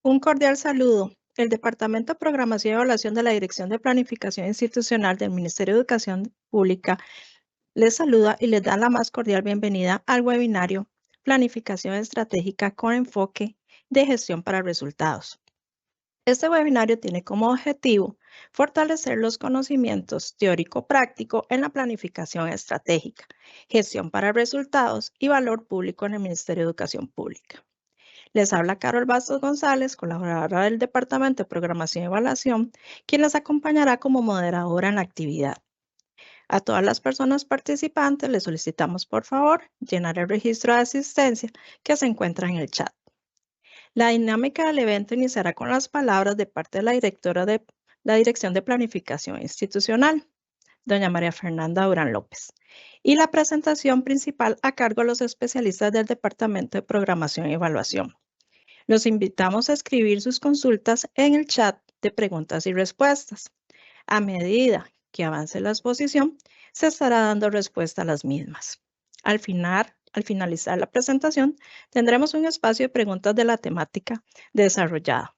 Un cordial saludo. El Departamento de Programación y Evaluación de la Dirección de Planificación Institucional del Ministerio de Educación Pública les saluda y les da la más cordial bienvenida al webinario Planificación Estratégica con enfoque de gestión para resultados. Este webinario tiene como objetivo fortalecer los conocimientos teórico-práctico en la planificación estratégica, gestión para resultados y valor público en el Ministerio de Educación Pública. Les habla Carol Bastos González, colaboradora del Departamento de Programación y Evaluación, quien les acompañará como moderadora en la actividad. A todas las personas participantes les solicitamos, por favor, llenar el registro de asistencia que se encuentra en el chat. La dinámica del evento iniciará con las palabras de parte de la directora de la Dirección de Planificación Institucional, doña María Fernanda Durán López, y la presentación principal a cargo de los especialistas del Departamento de Programación y Evaluación. Los invitamos a escribir sus consultas en el chat de preguntas y respuestas. A medida que avance la exposición, se estará dando respuesta a las mismas. Al finalizar la presentación, tendremos un espacio de preguntas de la temática desarrollada.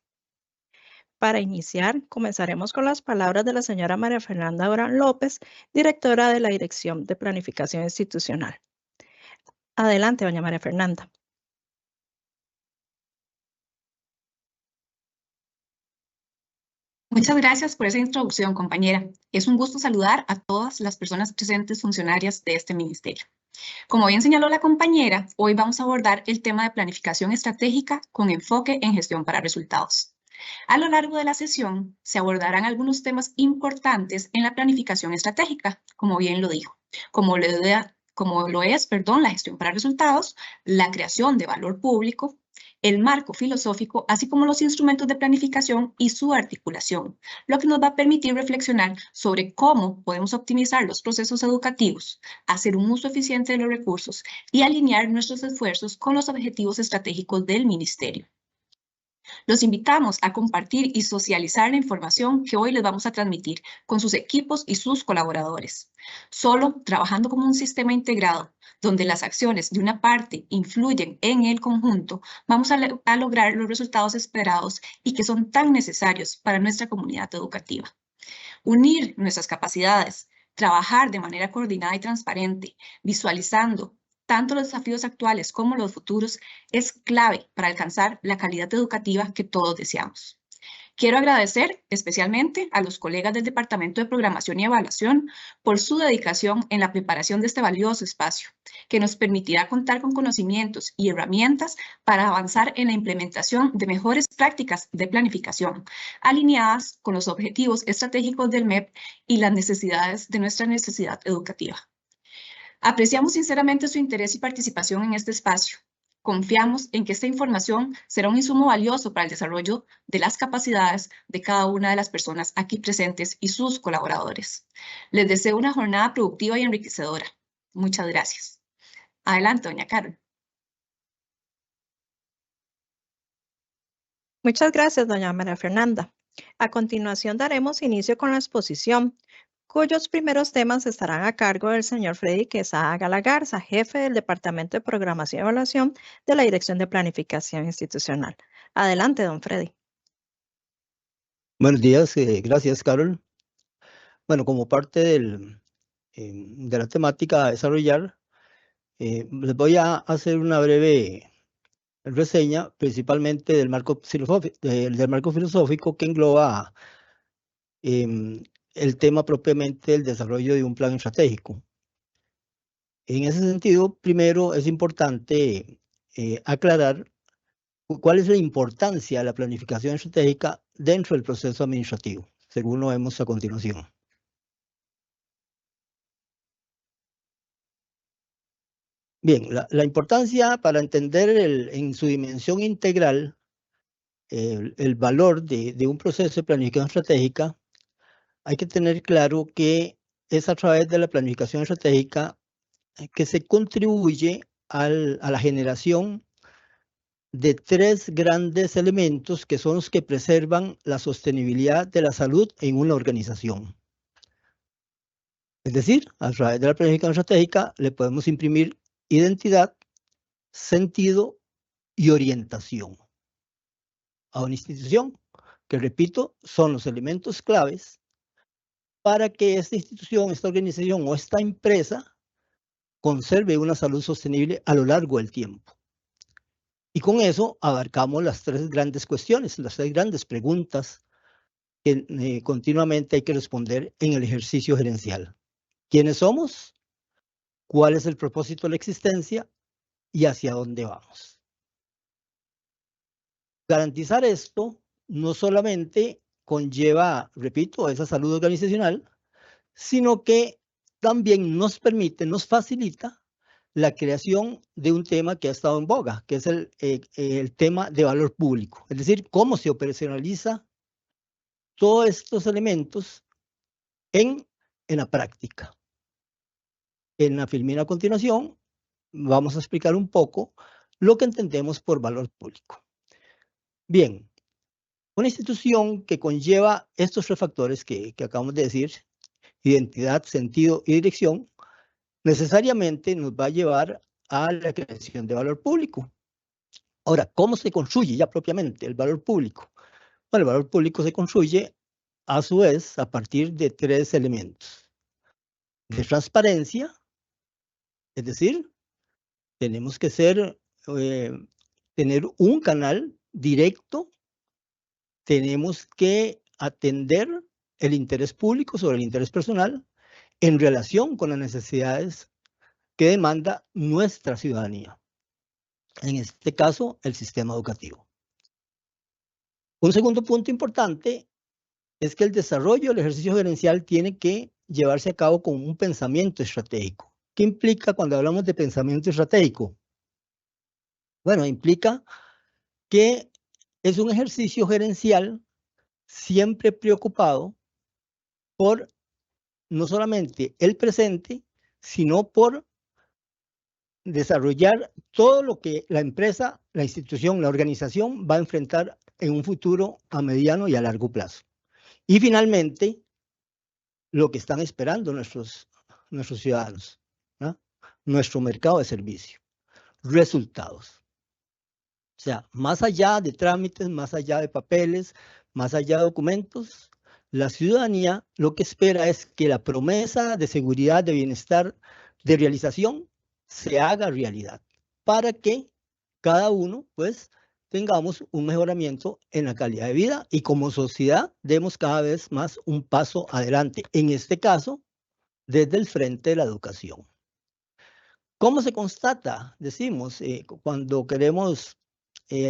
Para iniciar, comenzaremos con las palabras de la señora María Fernanda Durán López, directora de la Dirección de Planificación Institucional. Adelante, doña María Fernanda. Muchas gracias por esa introducción, compañera. Es un gusto saludar a todas las personas presentes funcionarias de este ministerio. Como bien señaló la compañera, hoy vamos a abordar el tema de planificación estratégica con enfoque en gestión para resultados. A lo largo de la sesión se abordarán algunos temas importantes en la planificación estratégica, como bien lo dijo, como lo es, la gestión para resultados, la creación de valor público, el marco filosófico, así como los instrumentos de planificación y su articulación, lo que nos va a permitir reflexionar sobre cómo podemos optimizar los procesos educativos, hacer un uso eficiente de los recursos y alinear nuestros esfuerzos con los objetivos estratégicos del ministerio. Los invitamos a compartir y socializar la información que hoy les vamos a transmitir con sus equipos y sus colaboradores. Solo trabajando como un sistema integrado, donde las acciones de una parte influyen en el conjunto, vamos a lograr los resultados esperados y que son tan necesarios para nuestra comunidad educativa. Unir nuestras capacidades, trabajar de manera coordinada y transparente, visualizando tanto los desafíos actuales como los futuros, es clave para alcanzar la calidad educativa que todos deseamos. Quiero agradecer especialmente a los colegas del Departamento de Programación y Evaluación por su dedicación en la preparación de este valioso espacio, que nos permitirá contar con conocimientos y herramientas para avanzar en la implementación de mejores prácticas de planificación, alineadas con los objetivos estratégicos del MEP y las necesidades de nuestra necesidad educativa. Apreciamos sinceramente su interés y participación en este espacio. Confiamos en que esta información será un insumo valioso para el desarrollo de las capacidades de cada una de las personas aquí presentes y sus colaboradores. Les deseo una jornada productiva y enriquecedora. Muchas gracias. Adelante, doña Carol. Muchas gracias, doña María Fernanda. A continuación daremos inicio con la exposición, cuyos primeros temas estarán a cargo del señor Freddy Quesada Galagarza, jefe del Departamento de Programación y Evaluación de la Dirección de Planificación Institucional. Adelante, don Freddy. Buenos días, gracias, Carol. Bueno, como parte de la temática a desarrollar, les voy a hacer una breve reseña, principalmente del marco filosófico que engloba el tema propiamente del desarrollo de un plan estratégico. En ese sentido, primero es importante aclarar cuál es la importancia de la planificación estratégica dentro del proceso administrativo, según lo vemos a continuación. Bien, la importancia para entender en su dimensión integral el valor de un proceso de planificación estratégica, hay que tener claro que es a través de la planificación estratégica que se contribuye a la generación de 3 grandes elementos que son los que preservan la sostenibilidad de la salud en una organización. Es decir, a través de la planificación estratégica le podemos imprimir identidad, sentido y orientación a una institución, que repito, son los elementos claves para que esta institución, esta organización o esta empresa conserve una salud sostenible a lo largo del tiempo. Y con eso abarcamos las 3 grandes cuestiones, las 3 grandes preguntas que continuamente hay que responder en el ejercicio gerencial. ¿Quiénes somos? ¿Cuál es el propósito de la existencia? ¿Y hacia dónde vamos? Garantizar esto no solamente conlleva, repito, esa salud organizacional, sino que también nos permite, nos facilita la creación de un tema que ha estado en boga, que es el tema de valor público. Es decir, cómo se operacionaliza todos estos elementos en la práctica. En la filmina a continuación vamos a explicar un poco lo que entendemos por valor público. Bien, una institución que conlleva estos 3 factores que acabamos de decir, identidad, sentido y dirección, necesariamente nos va a llevar a la creación de valor público. Ahora, ¿cómo se construye ya propiamente el valor público? Bueno, el valor público se construye a su vez a partir de 3 elementos. De transparencia, es decir, tenemos que tener un canal directo, tenemos que atender el interés público sobre el interés personal en relación con las necesidades que demanda nuestra ciudadanía. En este caso, el sistema educativo. Un segundo punto importante es que el desarrollo del ejercicio gerencial tiene que llevarse a cabo con un pensamiento estratégico. ¿Qué implica cuando hablamos de pensamiento estratégico? Bueno, implica que es un ejercicio gerencial siempre preocupado por no solamente el presente, sino por desarrollar todo lo que la empresa, la institución, la organización va a enfrentar en un futuro a mediano y a largo plazo. Y finalmente, lo que están esperando nuestros ciudadanos, ¿no? Nuestro mercado de servicio, resultados. O sea, más allá de trámites, más allá de papeles, más allá de documentos, la ciudadanía lo que espera es que la promesa de seguridad, de bienestar, de realización se haga realidad para que cada uno, pues, tengamos un mejoramiento en la calidad de vida y como sociedad demos cada vez más un paso adelante. En este caso, desde el frente de la educación. ¿Cómo se constata? Decimos, cuando queremos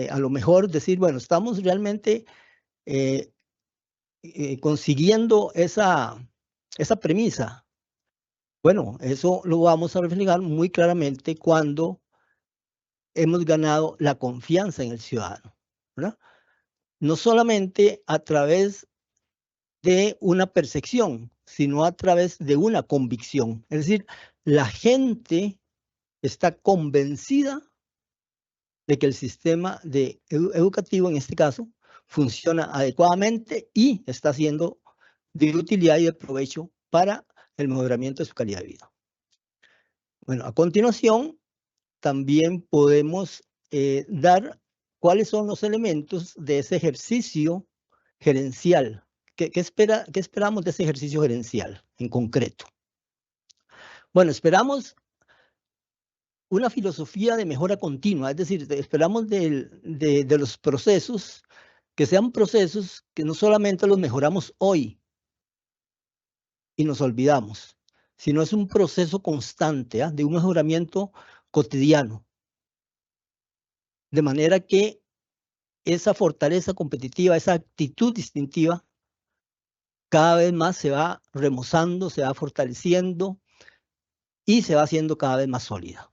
a lo mejor decir, bueno, estamos realmente consiguiendo esa premisa. Bueno, eso lo vamos a reflejar muy claramente cuando hemos ganado la confianza en el ciudadano, ¿verdad? No solamente a través de una percepción, sino a través de una convicción. Es decir, la gente está convencida de que el sistema educativo, en este caso, funciona adecuadamente y está siendo de utilidad y de provecho para el mejoramiento de su calidad de vida. Bueno, a continuación, también podemos dar cuáles son los elementos de ese ejercicio gerencial. ¿Qué esperamos de ese ejercicio gerencial en concreto? Bueno, esperamos una filosofía de mejora continua, es decir, esperamos de los procesos que sean procesos que no solamente los mejoramos hoy y nos olvidamos, sino es un proceso constante, de un mejoramiento cotidiano. De manera que esa fortaleza competitiva, esa actitud distintiva, cada vez más se va remozando, se va fortaleciendo y se va haciendo cada vez más sólida.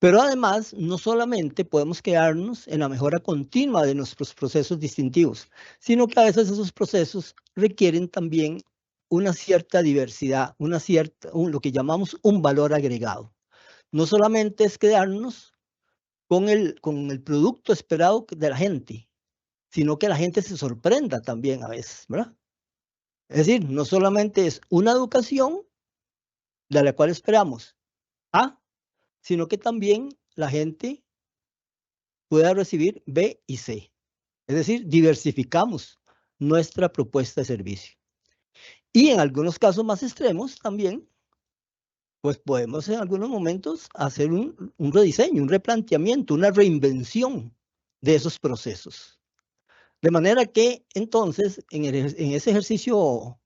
Pero además, no solamente podemos quedarnos en la mejora continua de nuestros procesos distintivos, sino que a veces esos procesos requieren también una cierta diversidad, lo que llamamos un valor agregado. No solamente es quedarnos con el producto esperado de la gente, sino que la gente se sorprenda también a veces, ¿verdad? Es decir, no solamente es una educación de la cual esperamos A, sino que también la gente pueda recibir B y C. Es decir, diversificamos nuestra propuesta de servicio. Y en algunos casos más extremos también, pues podemos en algunos momentos hacer un rediseño, un replanteamiento, una reinvención de esos procesos. De manera que entonces en ese ejercicio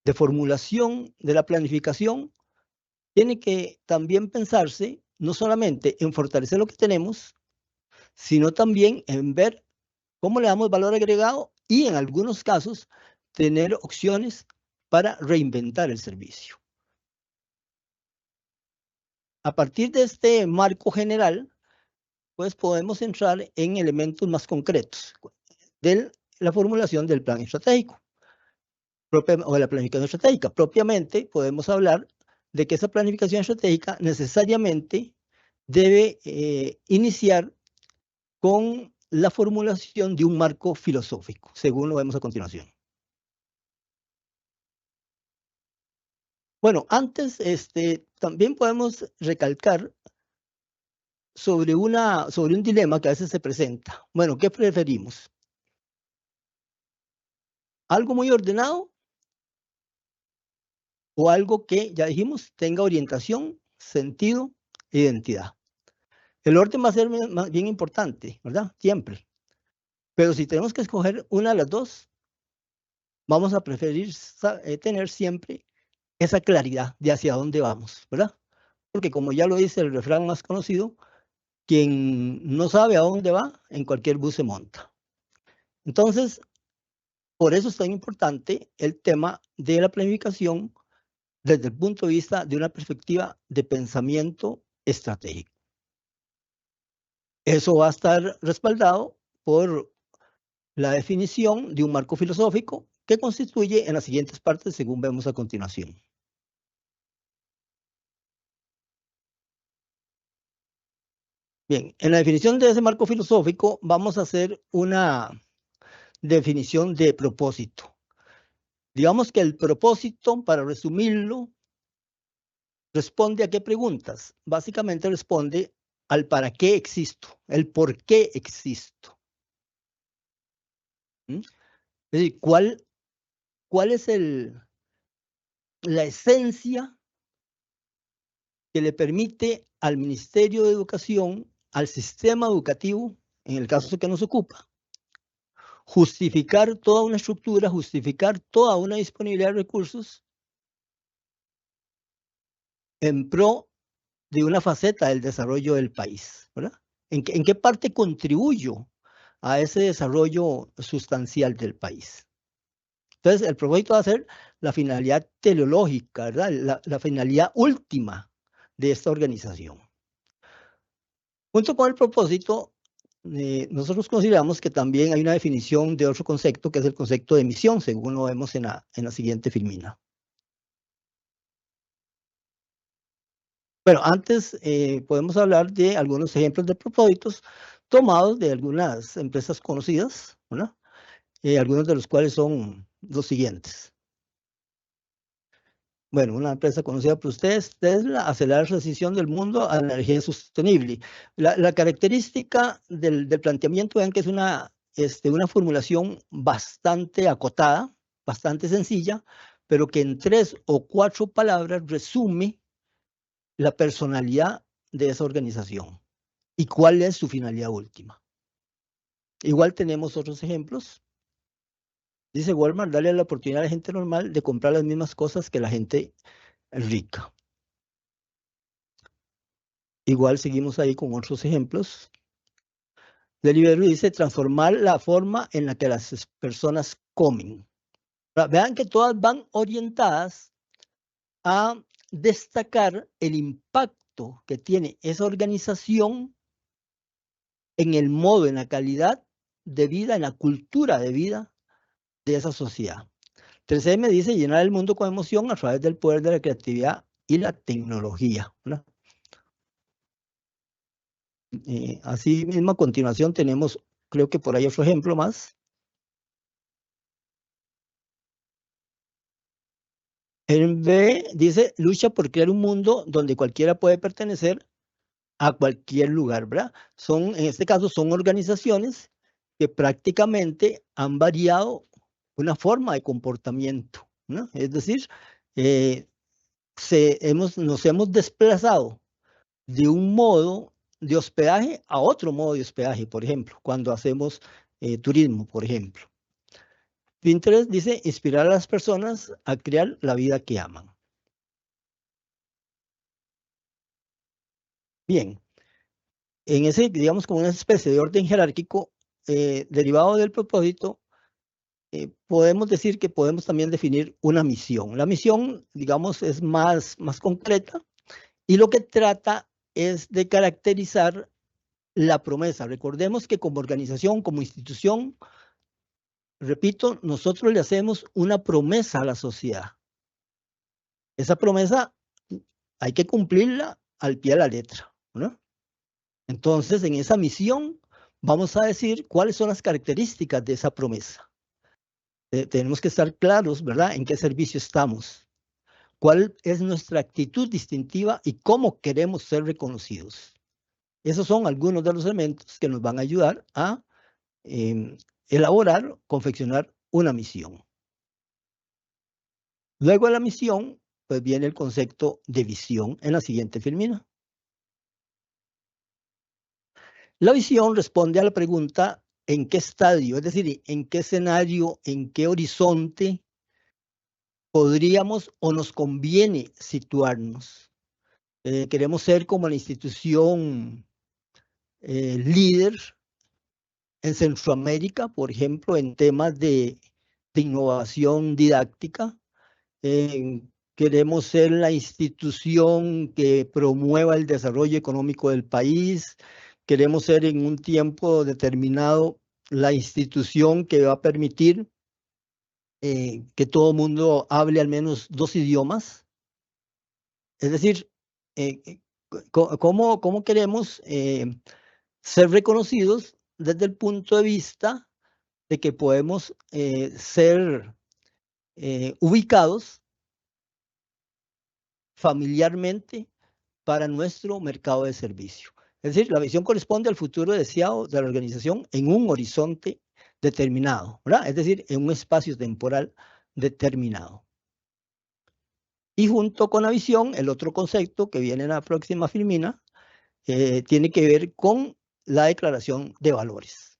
de formulación de la planificación, tiene que también pensarse no solamente en fortalecer lo que tenemos, sino también en ver cómo le damos valor agregado y en algunos casos tener opciones para reinventar el servicio. A partir de este marco general, pues podemos entrar en elementos más concretos de la formulación del plan estratégico o de la planificación estratégica. Propiamente podemos hablar de que esa planificación estratégica necesariamente debe iniciar con la formulación de un marco filosófico, según lo vemos a continuación. Bueno, antes también podemos recalcar sobre un dilema que a veces se presenta. Bueno, ¿qué preferimos? ¿Algo muy ordenado o algo que, ya dijimos, tenga orientación, sentido e identidad? El orden va a ser bien importante, ¿verdad? Siempre. Pero si tenemos que escoger una de las dos, vamos a preferir tener siempre esa claridad de hacia dónde vamos, ¿verdad? Porque como ya lo dice el refrán más conocido, quien no sabe a dónde va, en cualquier bus se monta. Entonces, por eso es tan importante el tema de la planificación desde el punto de vista de una perspectiva de pensamiento estratégico. Eso va a estar respaldado por la definición de un marco filosófico que constituye en las siguientes partes según vemos a continuación. Bien, en la definición de ese marco filosófico vamos a hacer una definición de propósito. Digamos que el propósito, para resumirlo, responde a qué preguntas. Básicamente responde al para qué existo, el por qué existo. Es decir, ¿cuál es la esencia que le permite al Ministerio de Educación, al sistema educativo, en el caso que nos ocupa, justificar toda una estructura, justificar toda una disponibilidad de recursos en pro de una faceta del desarrollo del país, ¿verdad? ¿En qué parte contribuyo a ese desarrollo sustancial del país? Entonces, el propósito va a ser la finalidad teleológica, ¿verdad? La finalidad última de esta organización. Junto con el propósito, nosotros consideramos que también hay una definición de otro concepto, que es el concepto de misión, según lo vemos en la siguiente filmina. Bueno, antes podemos hablar de algunos ejemplos de propósitos tomados de algunas empresas conocidas, ¿verdad? Algunos de los cuales son los siguientes. Bueno, una empresa conocida por ustedes, Tesla, acelerar la transición del mundo a la energía sostenible. La característica del planteamiento, vean que es una formulación bastante acotada, bastante sencilla, pero que en 3 o 4 palabras resume la personalidad de esa organización y cuál es su finalidad última. Igual tenemos otros ejemplos. Dice Walmart, darle la oportunidad a la gente normal de comprar las mismas cosas que la gente rica. Igual seguimos ahí con otros ejemplos. Deliveroo dice transformar la forma en la que las personas comen. Vean que todas van orientadas a destacar el impacto que tiene esa organización en el modo, en la calidad de vida, en la cultura de vida de esa sociedad. 3M dice llenar el mundo con emoción a través del poder de la creatividad y la tecnología, ¿verdad? Así mismo, a continuación tenemos, creo que por ahí otro ejemplo más. En B dice, lucha por crear un mundo donde cualquiera puede pertenecer a cualquier lugar, ¿verdad? En este caso, son organizaciones que prácticamente han variado una forma de comportamiento, ¿no? Es decir, nos hemos desplazado de un modo de hospedaje a otro modo de hospedaje, por ejemplo, cuando hacemos turismo, por ejemplo. Pinterest dice inspirar a las personas a crear la vida que aman. Bien, en ese, digamos, como una especie de orden jerárquico derivado del propósito, podemos decir que podemos también definir una misión. La misión, digamos, es más concreta y lo que trata es de caracterizar la promesa. Recordemos que como organización, como institución, repito, nosotros le hacemos una promesa a la sociedad. Esa promesa hay que cumplirla al pie de la letra, ¿no? Entonces, en esa misión vamos a decir cuáles son las características de esa promesa. Tenemos que estar claros, ¿verdad?, en qué servicio estamos, cuál es nuestra actitud distintiva y cómo queremos ser reconocidos. Esos son algunos de los elementos que nos van a ayudar a elaborar, confeccionar una misión. Luego de la misión, pues viene el concepto de visión en la siguiente filmina. La visión responde a la pregunta en qué estadio, es decir, en qué escenario, en qué horizonte podríamos o nos conviene situarnos. Queremos ser como la institución líder en Centroamérica, por ejemplo, en temas de innovación didáctica. Queremos ser la institución que promueva el desarrollo económico del país. Queremos ser en un tiempo determinado la institución que va a permitir que todo el mundo hable al menos 2 idiomas. Es decir, ¿cómo queremos ser reconocidos desde el punto de vista de que podemos ser ubicados familiarmente para nuestro mercado de servicio? Es decir, la visión corresponde al futuro deseado de la organización en un horizonte determinado, ¿verdad? Es decir, en un espacio temporal determinado. Y junto con la visión, el otro concepto que viene en la próxima filmina tiene que ver con la declaración de valores.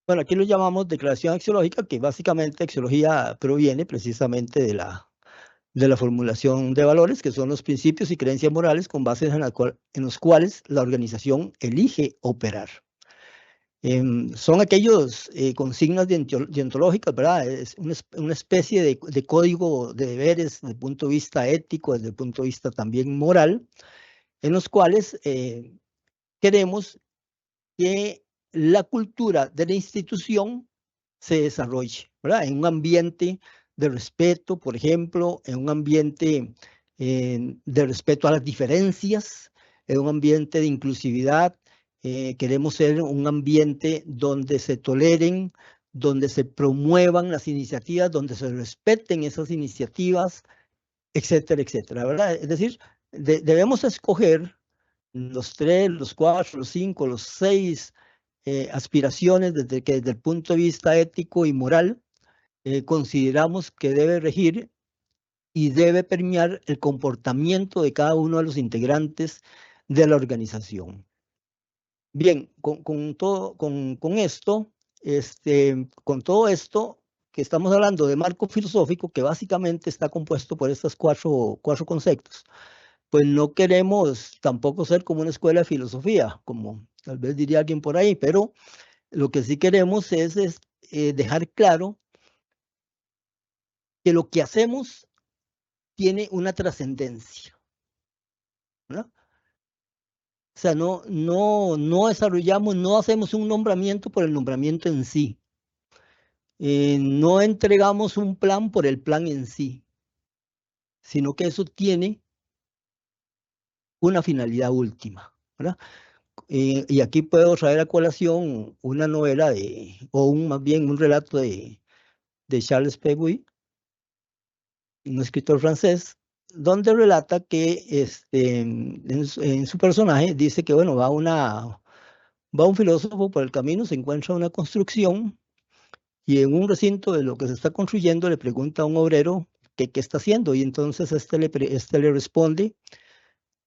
Bueno, aquí lo llamamos declaración axiológica, que básicamente axiología proviene precisamente de la formulación de valores, que son los principios y creencias morales con bases en los cuales la organización elige operar. Son aquellos consignas deontológicas, ¿verdad? Es una especie de código de deberes desde el punto de vista ético, desde el punto de vista también moral, en los cuales queremos que la cultura de la institución se desarrolle, ¿verdad? En un ambiente de respeto, por ejemplo, en un ambiente de respeto a las diferencias, en un ambiente de inclusividad. Queremos ser un ambiente donde se toleren, donde se promuevan las iniciativas, donde se respeten esas iniciativas, etcétera, etcétera, ¿verdad? Es decir, debemos escoger los 3, los 4, los 5, los 6 aspiraciones desde el punto de vista ético y moral consideramos que debe regir y debe permear el comportamiento de cada uno de los integrantes de la organización. Bien, con todo esto que estamos hablando de marco filosófico, que básicamente está compuesto por estos cuatro conceptos, pues no queremos tampoco ser como una escuela de filosofía, como tal vez diría alguien por ahí, pero lo que sí queremos es dejar claro que lo que hacemos tiene una trascendencia, ¿no? O sea, no desarrollamos, no hacemos un nombramiento por el nombramiento en sí. No entregamos un plan por el plan en sí, sino que eso tiene una finalidad última, ¿verdad? Y aquí puedo traer a colación una novela más bien un relato de Charles Péguy, un escritor francés, donde relata que en su personaje dice que, bueno, va un filósofo por el camino, se encuentra una construcción y en un recinto de lo que se está construyendo le pregunta a un obrero qué está haciendo, y entonces este le responde,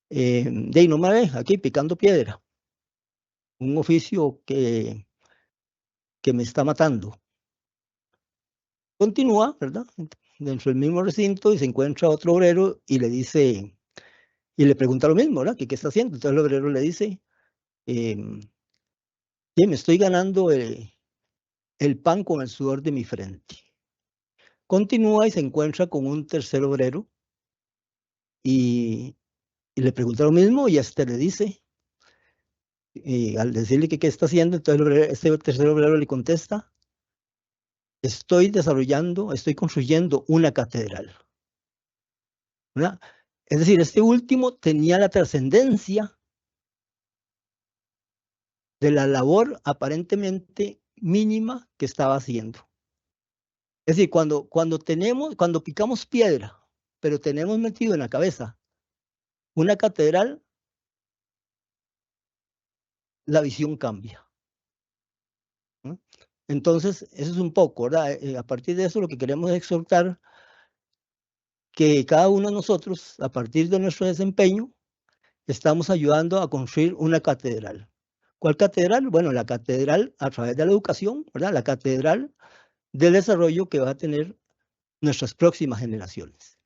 de ahí no me ve, aquí picando piedra, un oficio que me está matando. Continúa, ¿verdad?, dentro del mismo recinto y se encuentra otro obrero y le dice, y le pregunta lo mismo, ¿verdad?, que qué está haciendo. Entonces el obrero le dice, sí, me estoy ganando el pan con el sudor de mi frente. Continúa y se encuentra con un tercer obrero y le pregunta lo mismo y le dice, al decirle que qué está haciendo, entonces este tercer obrero le contesta, estoy construyendo una catedral, ¿verdad? Es decir, este último tenía la trascendencia de la labor aparentemente mínima que estaba haciendo. Es decir, cuando picamos piedra, pero tenemos metido en la cabeza una catedral, la visión cambia, ¿no? Entonces, eso es un poco, ¿verdad? A partir de eso, lo que queremos es exhortar que cada uno de nosotros, a partir de nuestro desempeño, estamos ayudando a construir una catedral. ¿Cuál catedral? Bueno, la catedral a través de la educación, ¿verdad? La catedral del desarrollo que va a tener nuestras próximas generaciones.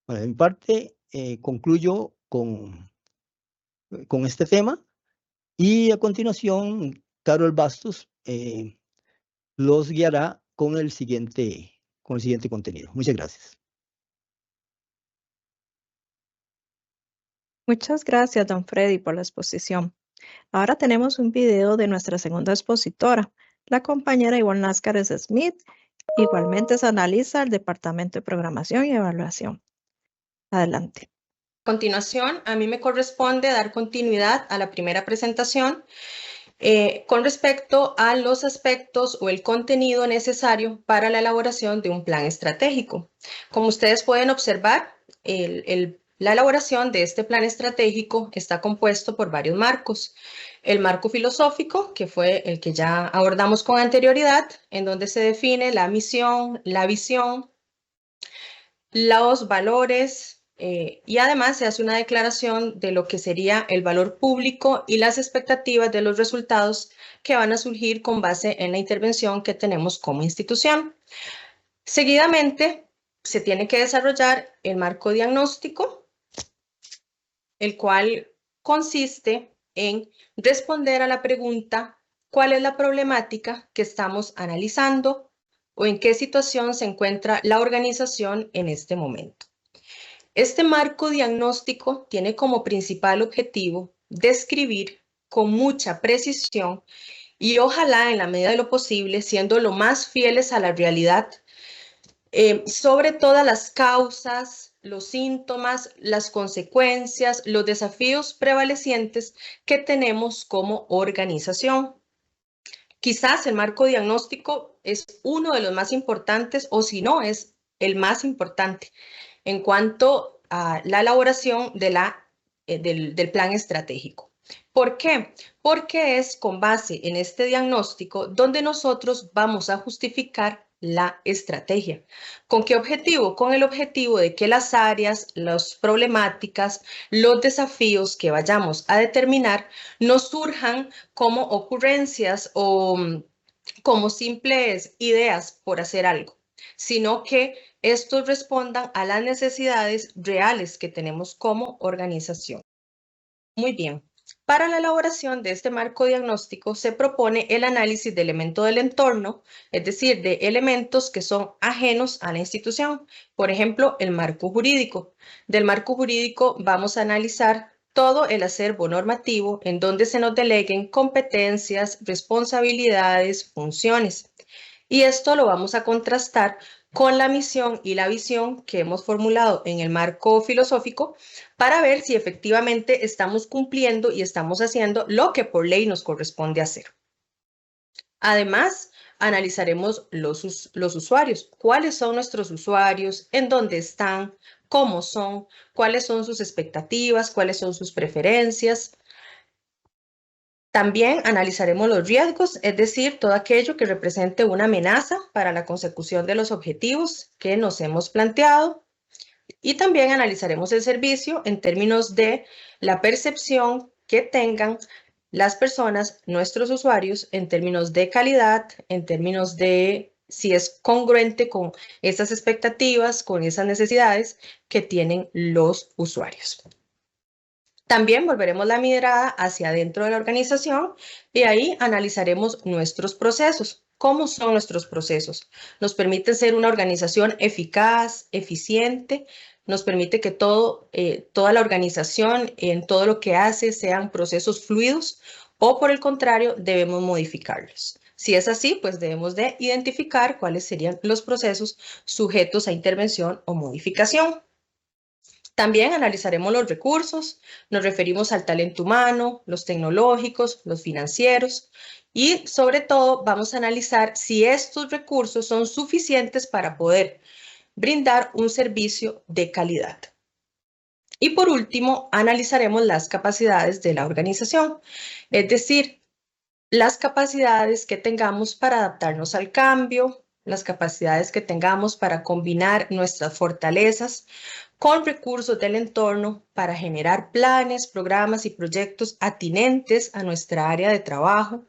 Bueno, en parte, concluyo con este tema y a continuación, Carol Bastos los guiará con el siguiente contenido. Muchas gracias. Muchas gracias, don Freddy, por la exposición. Ahora tenemos un video de nuestra segunda expositora, la compañera Ivonne Láscares Smith. Igualmente se analiza el Departamento de Programación y Evaluación. Adelante. A continuación, a mí me corresponde dar continuidad a la primera presentación con respecto a los aspectos o el contenido necesario para la elaboración de un plan estratégico. Como ustedes pueden observar, la elaboración de este plan estratégico está compuesto por varios marcos. El marco filosófico, que fue el que ya abordamos con anterioridad, en donde se define la misión, la visión, los valores, y además se hace una declaración de lo que sería el valor público y las expectativas de los resultados que van a surgir con base en la intervención que tenemos como institución. Seguidamente, se tiene que desarrollar el marco diagnóstico, el cual consiste en responder a la pregunta ¿cuál es la problemática que estamos analizando o en qué situación se encuentra la organización en este momento? Este marco diagnóstico tiene como principal objetivo describir con mucha precisión y ojalá en la medida de lo posible siendo lo más fieles a la realidad sobre todas las causas, los síntomas, las consecuencias, los desafíos prevalecientes que tenemos como organización. Quizás el marco diagnóstico es uno de los más importantes o si no es el más importante en cuanto a la elaboración del plan estratégico. ¿Por qué? Porque es con base en este diagnóstico donde nosotros vamos a justificar la estrategia. ¿Con qué objetivo? Con el objetivo de que las áreas, las problemáticas, los desafíos que vayamos a determinar no surjan como ocurrencias o como simples ideas por hacer algo, sino que estos respondan a las necesidades reales que tenemos como organización. Muy bien. Para la elaboración de este marco diagnóstico se propone el análisis de elementos del entorno, es decir, de elementos que son ajenos a la institución. Por ejemplo, el marco jurídico. Del marco jurídico vamos a analizar todo el acervo normativo en donde se nos deleguen competencias, responsabilidades, funciones. Y esto lo vamos a contrastar con la misión y la visión que hemos formulado en el marco filosófico para ver si efectivamente estamos cumpliendo y estamos haciendo lo que por ley nos corresponde hacer. Además, analizaremos los usuarios. ¿Cuáles son nuestros usuarios? ¿En dónde están? ¿Cómo son? ¿Cuáles son sus expectativas? ¿Cuáles son sus preferencias? También analizaremos los riesgos, es decir, todo aquello que represente una amenaza para la consecución de los objetivos que nos hemos planteado. Y también analizaremos el servicio en términos de la percepción que tengan las personas, nuestros usuarios, en términos de calidad, en términos de si es congruente con esas expectativas, con esas necesidades que tienen los usuarios. También volveremos la mirada hacia adentro de la organización y ahí analizaremos nuestros procesos. ¿Cómo son nuestros procesos? Nos permiten ser una organización eficaz, eficiente, nos permite que toda la organización en todo lo que hace sean procesos fluidos o por el contrario debemos modificarlos. Si es así, pues debemos de identificar cuáles serían los procesos sujetos a intervención o modificación. También analizaremos los recursos, nos referimos al talento humano, los tecnológicos, los financieros y sobre todo vamos a analizar si estos recursos son suficientes para poder brindar un servicio de calidad. Y por último, analizaremos las capacidades de la organización, es decir, las capacidades que tengamos para adaptarnos al cambio, las capacidades que tengamos para combinar nuestras fortalezas con recursos del entorno para generar planes, programas y proyectos atinentes a nuestra área de trabajo,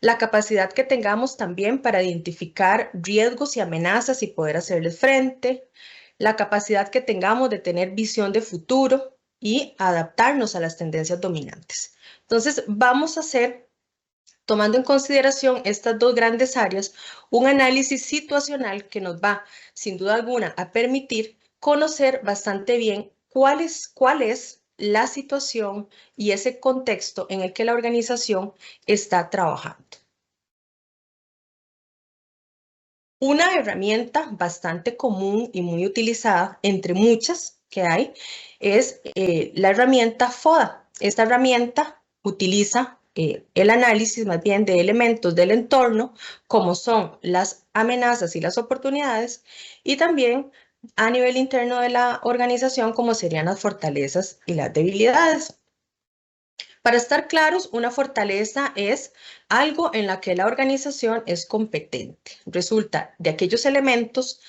la capacidad que tengamos también para identificar riesgos y amenazas y poder hacerles frente, la capacidad que tengamos de tener visión de futuro y adaptarnos a las tendencias dominantes. Entonces, vamos a hacer, tomando en consideración estas dos grandes áreas, un análisis situacional que nos va, sin duda alguna, a permitir conocer bastante bien cuál es la situación y ese contexto en el que la organización está trabajando. Una herramienta bastante común y muy utilizada, entre muchas que hay, es la herramienta FODA. Esta herramienta utiliza el análisis más bien de elementos del entorno, como son las amenazas y las oportunidades, y también a nivel interno de la organización, como serían las fortalezas y las debilidades. Para estar claros, una fortaleza es algo en la que la organización es competente. Resulta de aquellos elementos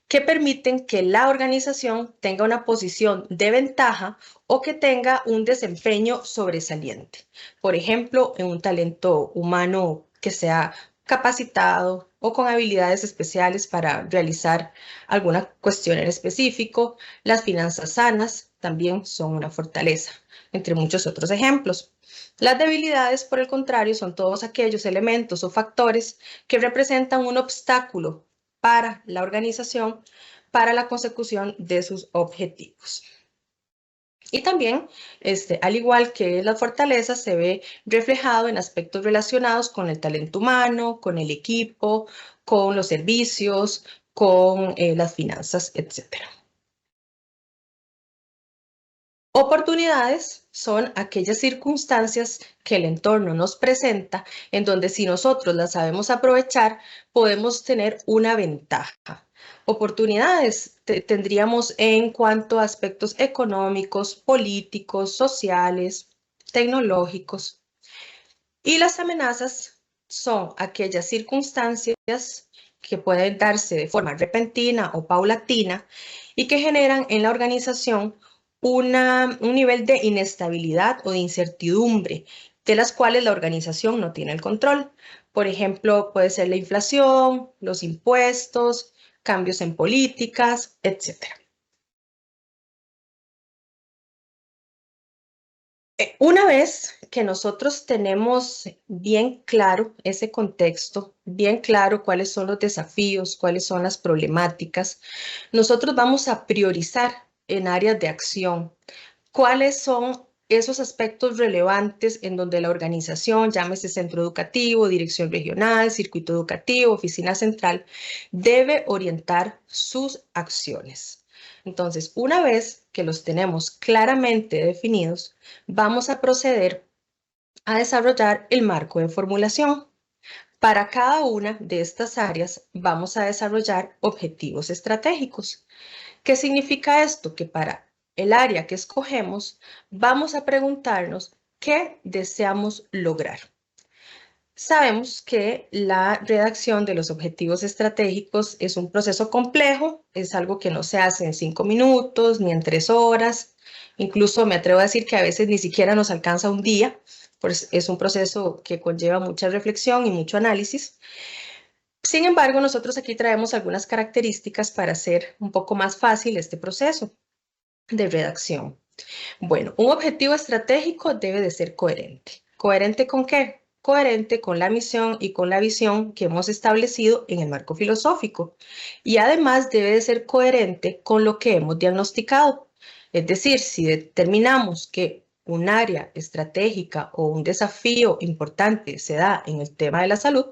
que permiten que la organización tenga una posición de ventaja o que tenga un desempeño sobresaliente. Por ejemplo, en un talento humano que sea capacitado o con habilidades especiales para realizar alguna cuestión en específico. Las finanzas sanas también son una fortaleza, entre muchos otros ejemplos. Las debilidades, por el contrario, son todos aquellos elementos o factores que representan un obstáculo para la organización para la consecución de sus objetivos. Y también, al igual que las fortalezas, se ve reflejado en aspectos relacionados con el talento humano, con el equipo, con los servicios, con las finanzas, etc. Oportunidades son aquellas circunstancias que el entorno nos presenta en donde si nosotros las sabemos aprovechar, podemos tener una ventaja. Oportunidades tendríamos en cuanto a aspectos económicos, políticos, sociales, tecnológicos. Y las amenazas son aquellas circunstancias que pueden darse de forma repentina o paulatina y que generan en la organización un nivel de inestabilidad o de incertidumbre de las cuales la organización no tiene el control. Por ejemplo, puede ser la inflación, los impuestos, cambios en políticas, etc. Una vez que nosotros tenemos bien claro ese contexto, bien claro cuáles son los desafíos, cuáles son las problemáticas, nosotros vamos a priorizar en áreas de acción cuáles son esos aspectos relevantes en donde la organización, llámese centro educativo, dirección regional, circuito educativo, oficina central, debe orientar sus acciones. Entonces, una vez que los tenemos claramente definidos, vamos a proceder a desarrollar el marco de formulación. Para cada una de estas áreas vamos a desarrollar objetivos estratégicos. ¿Qué significa esto? Que para el área que escogemos vamos a preguntarnos qué deseamos lograr. Sabemos que la redacción de los objetivos estratégicos es un proceso complejo, es algo que no se hace en 5 minutos ni en 3 horas, incluso me atrevo a decir que a veces ni siquiera nos alcanza un día, pues es un proceso que conlleva mucha reflexión y mucho análisis. Sin embargo, nosotros aquí traemos algunas características para hacer un poco más fácil este proceso de redacción. Bueno, un objetivo estratégico debe de ser coherente. ¿Coherente con qué? Coherente con la misión y con la visión que hemos establecido en el marco filosófico. Y además debe de ser coherente con lo que hemos diagnosticado. Es decir, si determinamos que un área estratégica o un desafío importante se da en el tema de la salud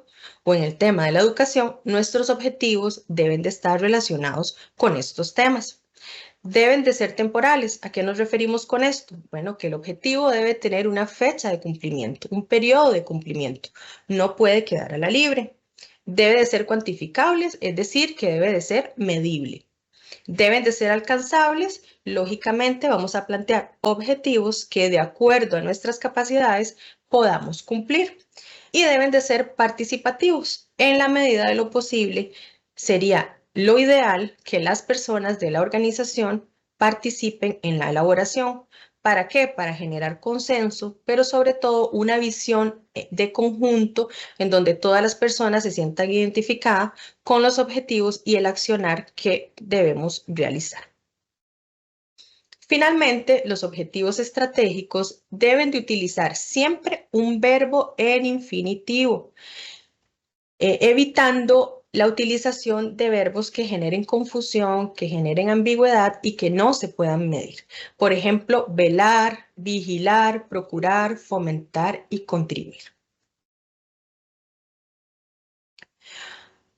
o en el tema de la educación, nuestros objetivos deben de estar relacionados con estos temas. Deben de ser temporales. ¿A qué nos referimos con esto? Bueno, que el objetivo debe tener una fecha de cumplimiento, un periodo de cumplimiento. No puede quedar a la libre. Debe de ser cuantificables, es decir, que debe de ser medible. Deben de ser alcanzables. Lógicamente, vamos a plantear objetivos que de acuerdo a nuestras capacidades podamos cumplir. Y deben de ser participativos. En la medida de lo posible, sería lo ideal que las personas de la organización participen en la elaboración. ¿Para qué? Para generar consenso, pero sobre todo una visión de conjunto en donde todas las personas se sientan identificadas con los objetivos y el accionar que debemos realizar. Finalmente, los objetivos estratégicos deben de utilizar siempre un verbo en infinitivo, evitando la utilización de verbos que generen confusión, que generen ambigüedad y que no se puedan medir. Por ejemplo, velar, vigilar, procurar, fomentar y contribuir.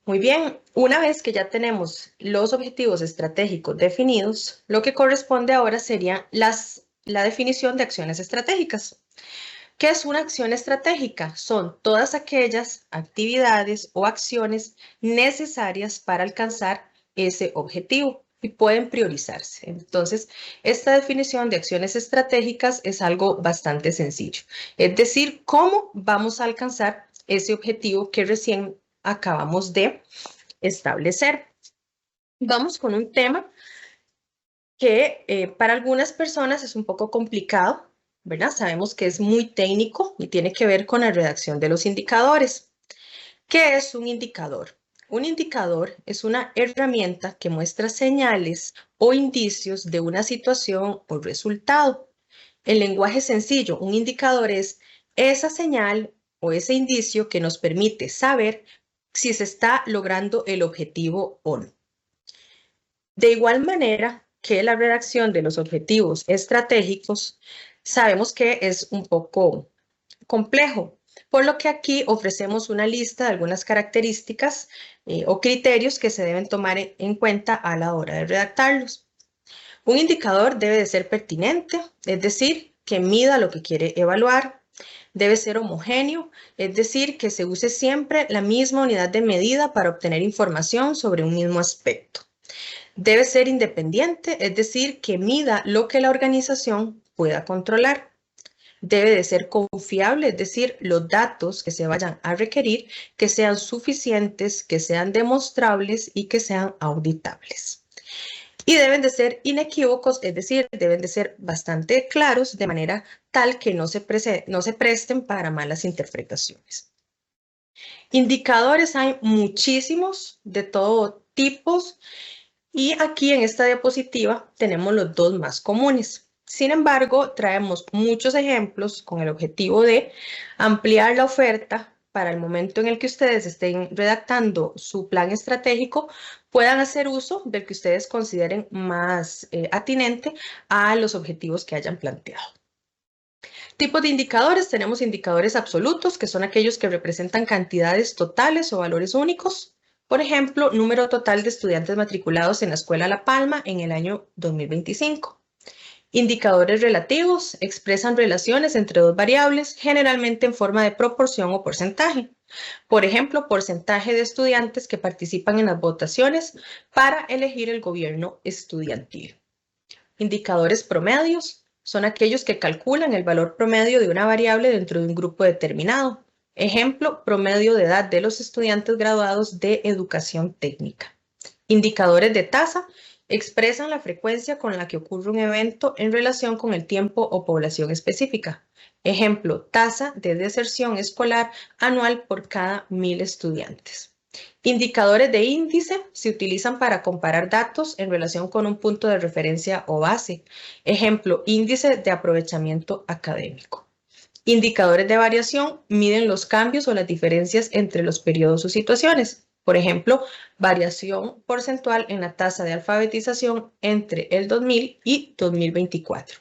Muy bien, una vez que ya tenemos los objetivos estratégicos definidos, lo que corresponde ahora sería la definición de acciones estratégicas. ¿Qué es una acción estratégica? Son todas aquellas actividades o acciones necesarias para alcanzar ese objetivo y pueden priorizarse. Entonces, esta definición de acciones estratégicas es algo bastante sencillo. Es decir, cómo vamos a alcanzar ese objetivo que recién acabamos de establecer. Vamos con un tema que para algunas personas es un poco complicado, ¿verdad? Sabemos que es muy técnico y tiene que ver con la redacción de los indicadores. ¿Qué es un indicador? Un indicador es una herramienta que muestra señales o indicios de una situación o resultado. En lenguaje sencillo, un indicador es esa señal o ese indicio que nos permite saber si se está logrando el objetivo o no. De igual manera que la redacción de los objetivos estratégicos, sabemos que es un poco complejo, por lo que aquí ofrecemos una lista de algunas características o criterios que se deben tomar en cuenta a la hora de redactarlos. Un indicador debe de ser pertinente, es decir, que mida lo que quiere evaluar. Debe ser homogéneo, es decir, que se use siempre la misma unidad de medida para obtener información sobre un mismo aspecto. Debe ser independiente, es decir, que mida lo que la organización pueda controlar. Debe de ser confiable, es decir, los datos que se vayan a requerir que sean suficientes, que sean demostrables y que sean auditables. Y deben de ser inequívocos, es decir, deben de ser bastante claros de manera tal que no se presten para malas interpretaciones. Indicadores hay muchísimos de todo tipos y aquí en esta diapositiva tenemos los dos más comunes. Sin embargo, traemos muchos ejemplos con el objetivo de ampliar la oferta para el momento en el que ustedes estén redactando su plan estratégico, puedan hacer uso del que ustedes consideren más atinente a los objetivos que hayan planteado. Tipos de indicadores, tenemos indicadores absolutos, que son aquellos que representan cantidades totales o valores únicos. Por ejemplo, número total de estudiantes matriculados en la Escuela La Palma en el año 2025. Indicadores relativos expresan relaciones entre dos variables, generalmente en forma de proporción o porcentaje. Por ejemplo, porcentaje de estudiantes que participan en las votaciones para elegir el gobierno estudiantil. Indicadores promedios son aquellos que calculan el valor promedio de una variable dentro de un grupo determinado. Ejemplo, promedio de edad de los estudiantes graduados de educación técnica. Indicadores de tasa expresan la frecuencia con la que ocurre un evento en relación con el tiempo o población específica. Ejemplo, tasa de deserción escolar anual por cada 1000 estudiantes. Indicadores de índice se utilizan para comparar datos en relación con un punto de referencia o base. Ejemplo, índice de aprovechamiento académico. Indicadores de variación miden los cambios o las diferencias entre los periodos o situaciones. Por ejemplo, variación porcentual en la tasa de alfabetización entre el 2000 y 2024.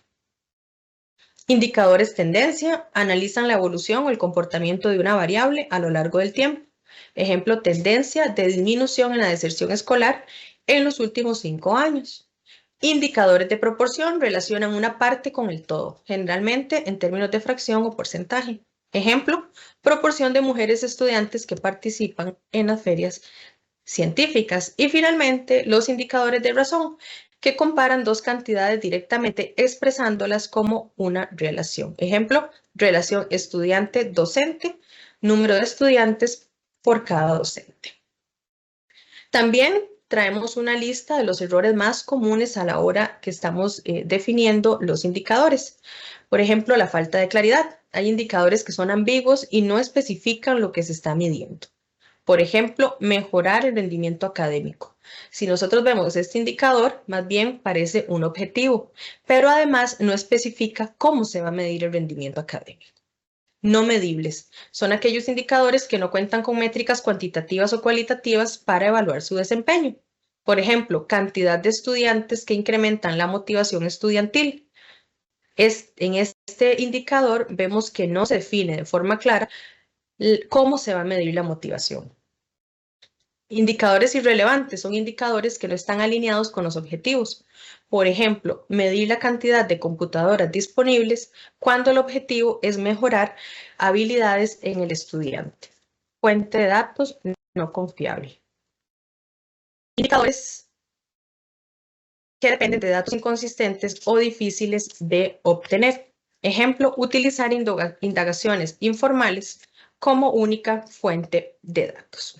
Indicadores tendencia analizan la evolución o el comportamiento de una variable a lo largo del tiempo. Ejemplo, tendencia de disminución en la deserción escolar en los últimos 5 años. Indicadores de proporción relacionan una parte con el todo, generalmente en términos de fracción o porcentaje. Ejemplo, proporción de mujeres estudiantes que participan en las ferias científicas. Y finalmente, los indicadores de razón, que comparan dos cantidades directamente expresándolas como una relación. Ejemplo, relación estudiante-docente, número de estudiantes por cada docente. También traemos una lista de los errores más comunes a la hora que estamos definiendo los indicadores. Por ejemplo, la falta de claridad. Hay indicadores que son ambiguos y no especifican lo que se está midiendo. Por ejemplo, mejorar el rendimiento académico. Si nosotros vemos este indicador, más bien parece un objetivo, pero además no especifica cómo se va a medir el rendimiento académico. No medibles son aquellos indicadores que no cuentan con métricas cuantitativas o cualitativas para evaluar su desempeño. Por ejemplo, cantidad de estudiantes que incrementan la motivación estudiantil. En este indicador vemos que no se define de forma clara cómo se va a medir la motivación. Indicadores irrelevantes son indicadores que no están alineados con los objetivos. Por ejemplo, medir la cantidad de computadoras disponibles cuando el objetivo es mejorar habilidades en el estudiante. Fuente de datos no confiable. Indicadores que dependen de datos inconsistentes o difíciles de obtener. Ejemplo, utilizar indagaciones informales como única fuente de datos.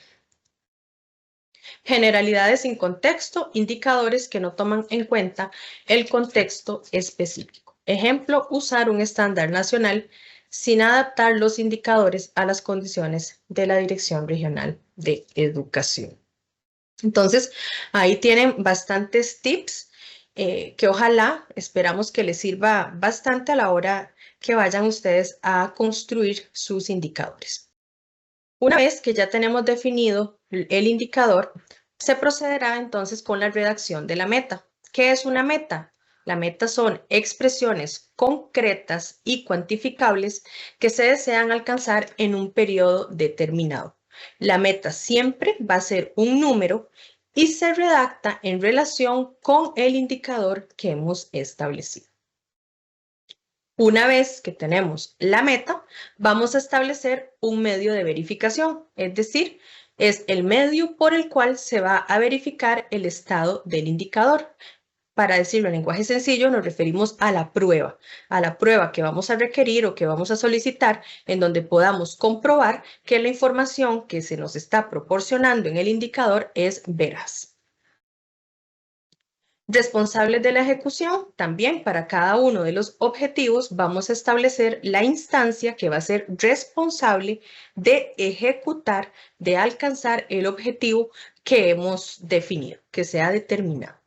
Generalidades sin contexto, indicadores que no toman en cuenta el contexto específico. Ejemplo, usar un estándar nacional sin adaptar los indicadores a las condiciones de la Dirección Regional de Educación. Entonces, ahí tienen bastantes tips que ojalá, esperamos que les sirva bastante a la hora que vayan ustedes a construir sus indicadores. Una vez que ya tenemos definido el indicador, se procederá entonces con la redacción de la meta. ¿Qué es una meta? La meta son expresiones concretas y cuantificables que se desean alcanzar en un periodo determinado. La meta siempre va a ser un número y se redacta en relación con el indicador que hemos establecido. Una vez que tenemos la meta, vamos a establecer un medio de verificación, es decir, es el medio por el cual se va a verificar el estado del indicador. Para decirlo en lenguaje sencillo, nos referimos a la prueba que vamos a requerir o que vamos a solicitar, en donde podamos comprobar que la información que se nos está proporcionando en el indicador es veraz. Responsables de la ejecución, también para cada uno de los objetivos vamos a establecer la instancia que va a ser responsable de ejecutar, de alcanzar el objetivo que hemos definido, que se ha determinado.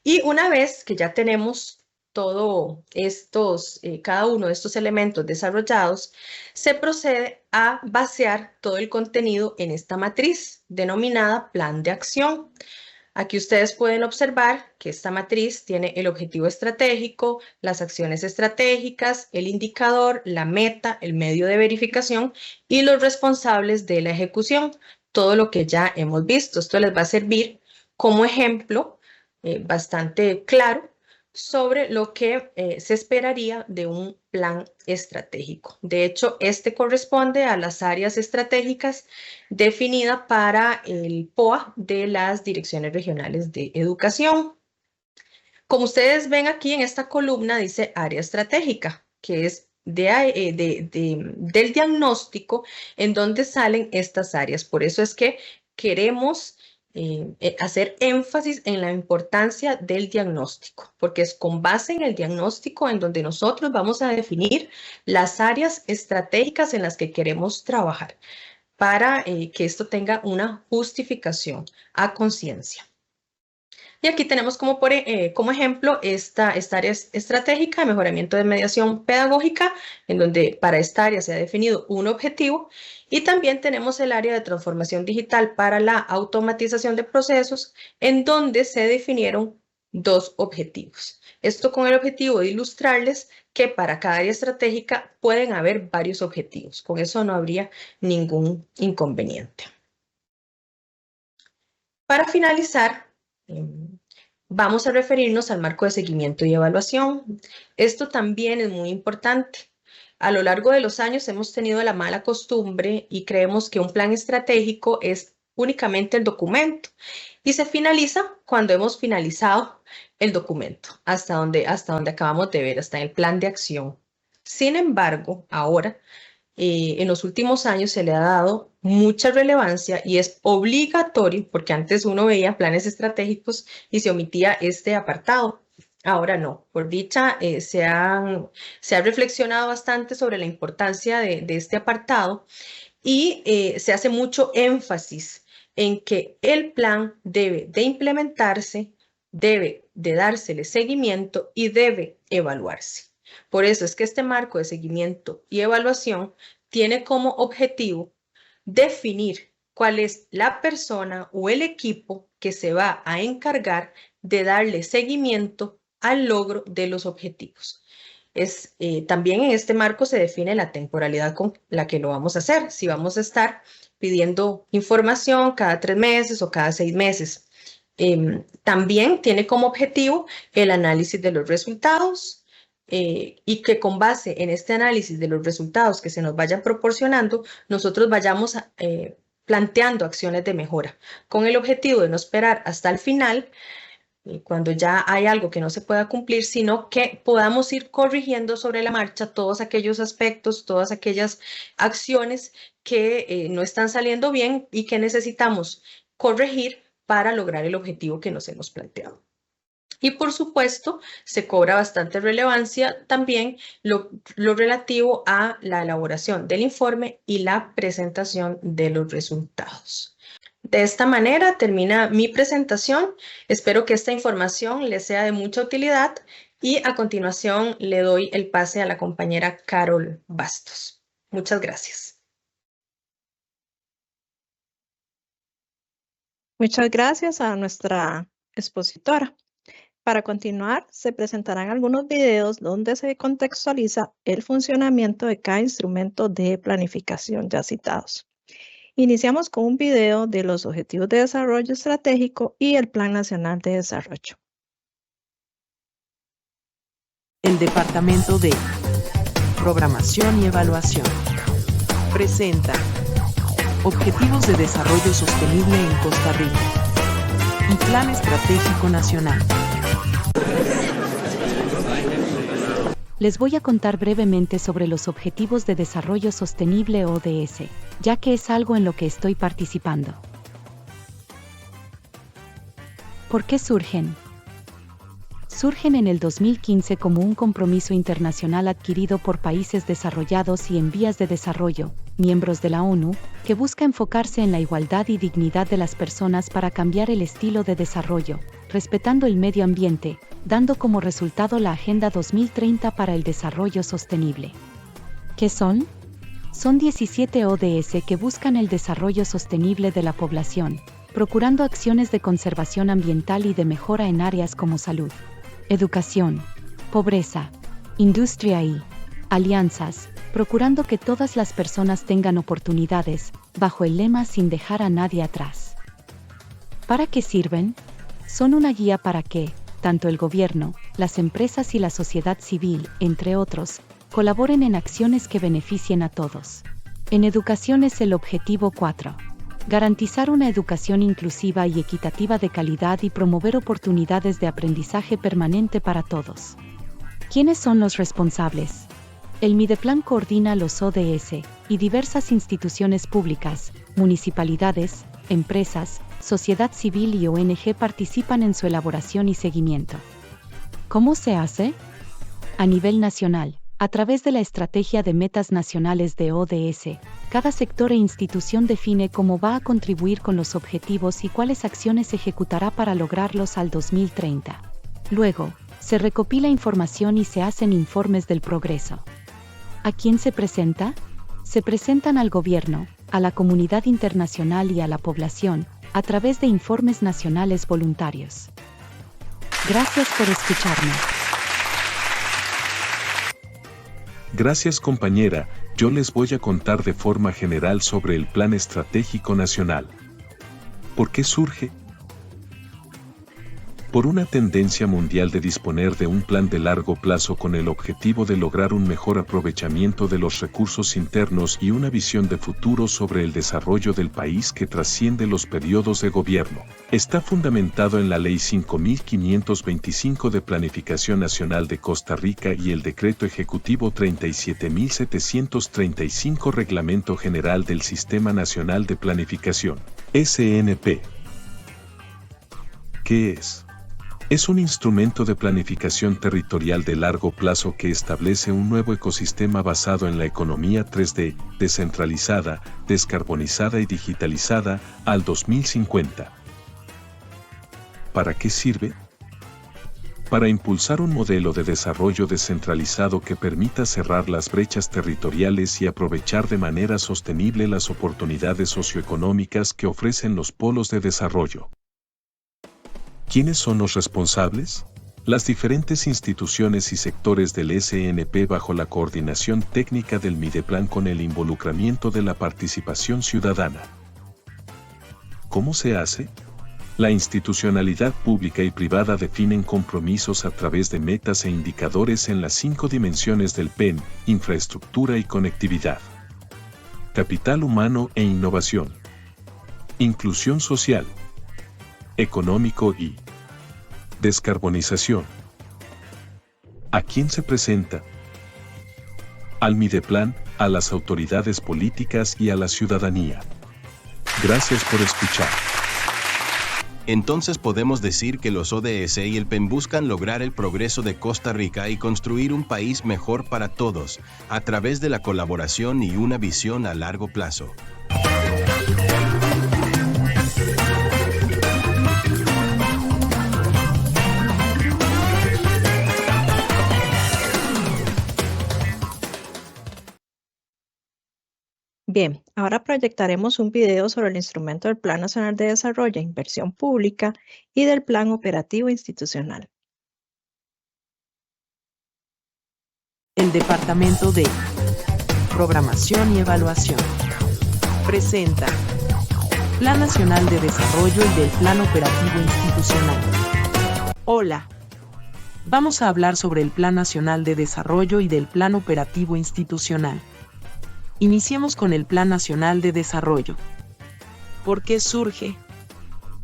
Y una vez que ya tenemos cada uno de estos elementos desarrollados, se procede a vaciar todo el contenido en esta matriz denominada plan de acción. Aquí ustedes pueden observar que esta matriz tiene el objetivo estratégico, las acciones estratégicas, el indicador, la meta, el medio de verificación y los responsables de la ejecución. Todo lo que ya hemos visto. Esto les va a servir como ejemplo bastante claro sobre lo que se esperaría de un plan estratégico. De hecho, este corresponde a las áreas estratégicas definidas para el POA de las Direcciones Regionales de Educación. Como ustedes ven aquí en esta columna dice área estratégica, que es del diagnóstico en donde salen estas áreas. Por eso es que queremos hacer énfasis en la importancia del diagnóstico, porque es con base en el diagnóstico en donde nosotros vamos a definir las áreas estratégicas en las que queremos trabajar para que esto tenga una justificación a conciencia. Y aquí tenemos como ejemplo esta área estratégica de mejoramiento de mediación pedagógica, en donde para esta área se ha definido un objetivo, y también tenemos el área de transformación digital para la automatización de procesos, en donde se definieron 2 objetivos. Esto con el objetivo de ilustrarles que para cada área estratégica pueden haber varios objetivos. Con eso no habría ningún inconveniente. Para finalizar, vamos a referirnos al marco de seguimiento y evaluación. Esto también es muy importante. A lo largo de los años hemos tenido la mala costumbre y creemos que un plan estratégico es únicamente el documento y se finaliza cuando hemos finalizado el documento, hasta donde acabamos de ver, hasta en el plan de acción. Sin embargo, ahora, en los últimos años se le ha dado mucha relevancia y es obligatorio, porque antes uno veía planes estratégicos y se omitía este apartado. Ahora no, por dicha se ha reflexionado bastante sobre la importancia de este apartado y se hace mucho énfasis en que el plan debe de implementarse, debe de dársele seguimiento y debe evaluarse. Por eso es que este marco de seguimiento y evaluación tiene como objetivo definir cuál es la persona o el equipo que se va a encargar de darle seguimiento al logro de los objetivos. También en este marco se define la temporalidad con la que lo vamos a hacer, si vamos a estar pidiendo información cada 3 meses o cada 6 meses. También tiene como objetivo el análisis de los resultados, y que con base en este análisis de los resultados que se nos vayan proporcionando, nosotros vayamos planteando acciones de mejora, con el objetivo de no esperar hasta el final, cuando ya hay algo que no se pueda cumplir, sino que podamos ir corrigiendo sobre la marcha todos aquellos aspectos, todas aquellas acciones que no están saliendo bien y que necesitamos corregir para lograr el objetivo que nos hemos planteado. Y por supuesto, se cobra bastante relevancia también lo relativo a la elaboración del informe y la presentación de los resultados. De esta manera termina mi presentación. Espero que esta información les sea de mucha utilidad y a continuación le doy el pase a la compañera Carol Bastos. Muchas gracias. Muchas gracias a nuestra expositora. Para continuar, se presentarán algunos videos donde se contextualiza el funcionamiento de cada instrumento de planificación ya citados. Iniciamos con un video de los Objetivos de Desarrollo Estratégico y el Plan Nacional de Desarrollo. El Departamento de Programación y Evaluación presenta Objetivos de Desarrollo Sostenible en Costa Rica y Plan Estratégico Nacional. Les voy a contar brevemente sobre los Objetivos de Desarrollo Sostenible ODS, ya que es algo en lo que estoy participando. ¿Por qué surgen? Surgen en el 2015 como un compromiso internacional adquirido por países desarrollados y en vías de desarrollo, miembros de la ONU, que busca enfocarse en la igualdad y dignidad de las personas para cambiar el estilo de desarrollo, respetando el medio ambiente, dando como resultado la Agenda 2030 para el Desarrollo Sostenible. ¿Qué son? Son 17 ODS que buscan el desarrollo sostenible de la población, procurando acciones de conservación ambiental y de mejora en áreas como salud, educación, pobreza, industria y alianzas, procurando que todas las personas tengan oportunidades, bajo el lema sin dejar a nadie atrás. ¿Para qué sirven? Son una guía para que, tanto el gobierno, las empresas y la sociedad civil, entre otros, colaboren en acciones que beneficien a todos. En educación es el objetivo 4. Garantizar una educación inclusiva y equitativa de calidad y promover oportunidades de aprendizaje permanente para todos. ¿Quiénes son los responsables? El Mideplan coordina los ODS y diversas instituciones públicas, municipalidades, empresas, sociedad civil y ONG participan en su elaboración y seguimiento. ¿Cómo se hace? A nivel nacional, a través de la Estrategia de Metas Nacionales de ODS, cada sector e institución define cómo va a contribuir con los objetivos y cuáles acciones ejecutará para lograrlos al 2030. Luego, se recopila información y se hacen informes del progreso. ¿A quién se presenta? Se presentan al gobierno, a la comunidad internacional y a la población, a través de informes nacionales voluntarios. Gracias por escucharme. Gracias, compañera. Yo les voy a contar de forma general sobre el Plan Estratégico Nacional. ¿Por qué surge? Por una tendencia mundial de disponer de un plan de largo plazo con el objetivo de lograr un mejor aprovechamiento de los recursos internos y una visión de futuro sobre el desarrollo del país que trasciende los periodos de gobierno. Está fundamentado en la Ley 5525 de Planificación Nacional de Costa Rica y el Decreto Ejecutivo 37735 Reglamento General del Sistema Nacional de Planificación, SNP. ¿Qué es? Es un instrumento de planificación territorial de largo plazo que establece un nuevo ecosistema basado en la economía 3D, descentralizada, descarbonizada y digitalizada, al 2050. ¿Para qué sirve? Para impulsar un modelo de desarrollo descentralizado que permita cerrar las brechas territoriales y aprovechar de manera sostenible las oportunidades socioeconómicas que ofrecen los polos de desarrollo. ¿Quiénes son los responsables? Las diferentes instituciones y sectores del SNP bajo la coordinación técnica del Mideplan con el involucramiento de la participación ciudadana. ¿Cómo se hace? La institucionalidad pública y privada definen compromisos a través de metas e indicadores en las 5 dimensiones del PEN: infraestructura y conectividad, capital humano e innovación, inclusión social, económico y descarbonización. ¿A quién se presenta? Al Mideplan, a las autoridades políticas y a la ciudadanía. Gracias por escuchar. Entonces podemos decir que los ODS y el PEN buscan lograr el progreso de Costa Rica y construir un país mejor para todos, a través de la colaboración y una visión a largo plazo. Bien, ahora proyectaremos un video sobre el instrumento del Plan Nacional de Desarrollo e Inversión Pública y del Plan Operativo Institucional. El Departamento de Programación y Evaluación presenta Plan Nacional de Desarrollo y del Plan Operativo Institucional. Hola. Vamos a hablar sobre el Plan Nacional de Desarrollo y del Plan Operativo Institucional. Iniciemos con el Plan Nacional de Desarrollo. ¿Por qué surge?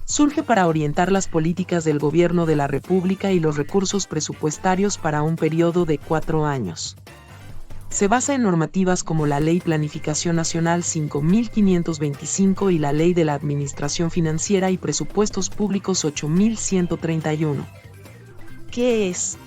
Surge para orientar las políticas del Gobierno de la República y los recursos presupuestarios para un periodo de 4 años. Se basa en normativas como la Ley Planificación Nacional 5525 y la Ley de la Administración Financiera y Presupuestos Públicos 8131. ¿Qué es?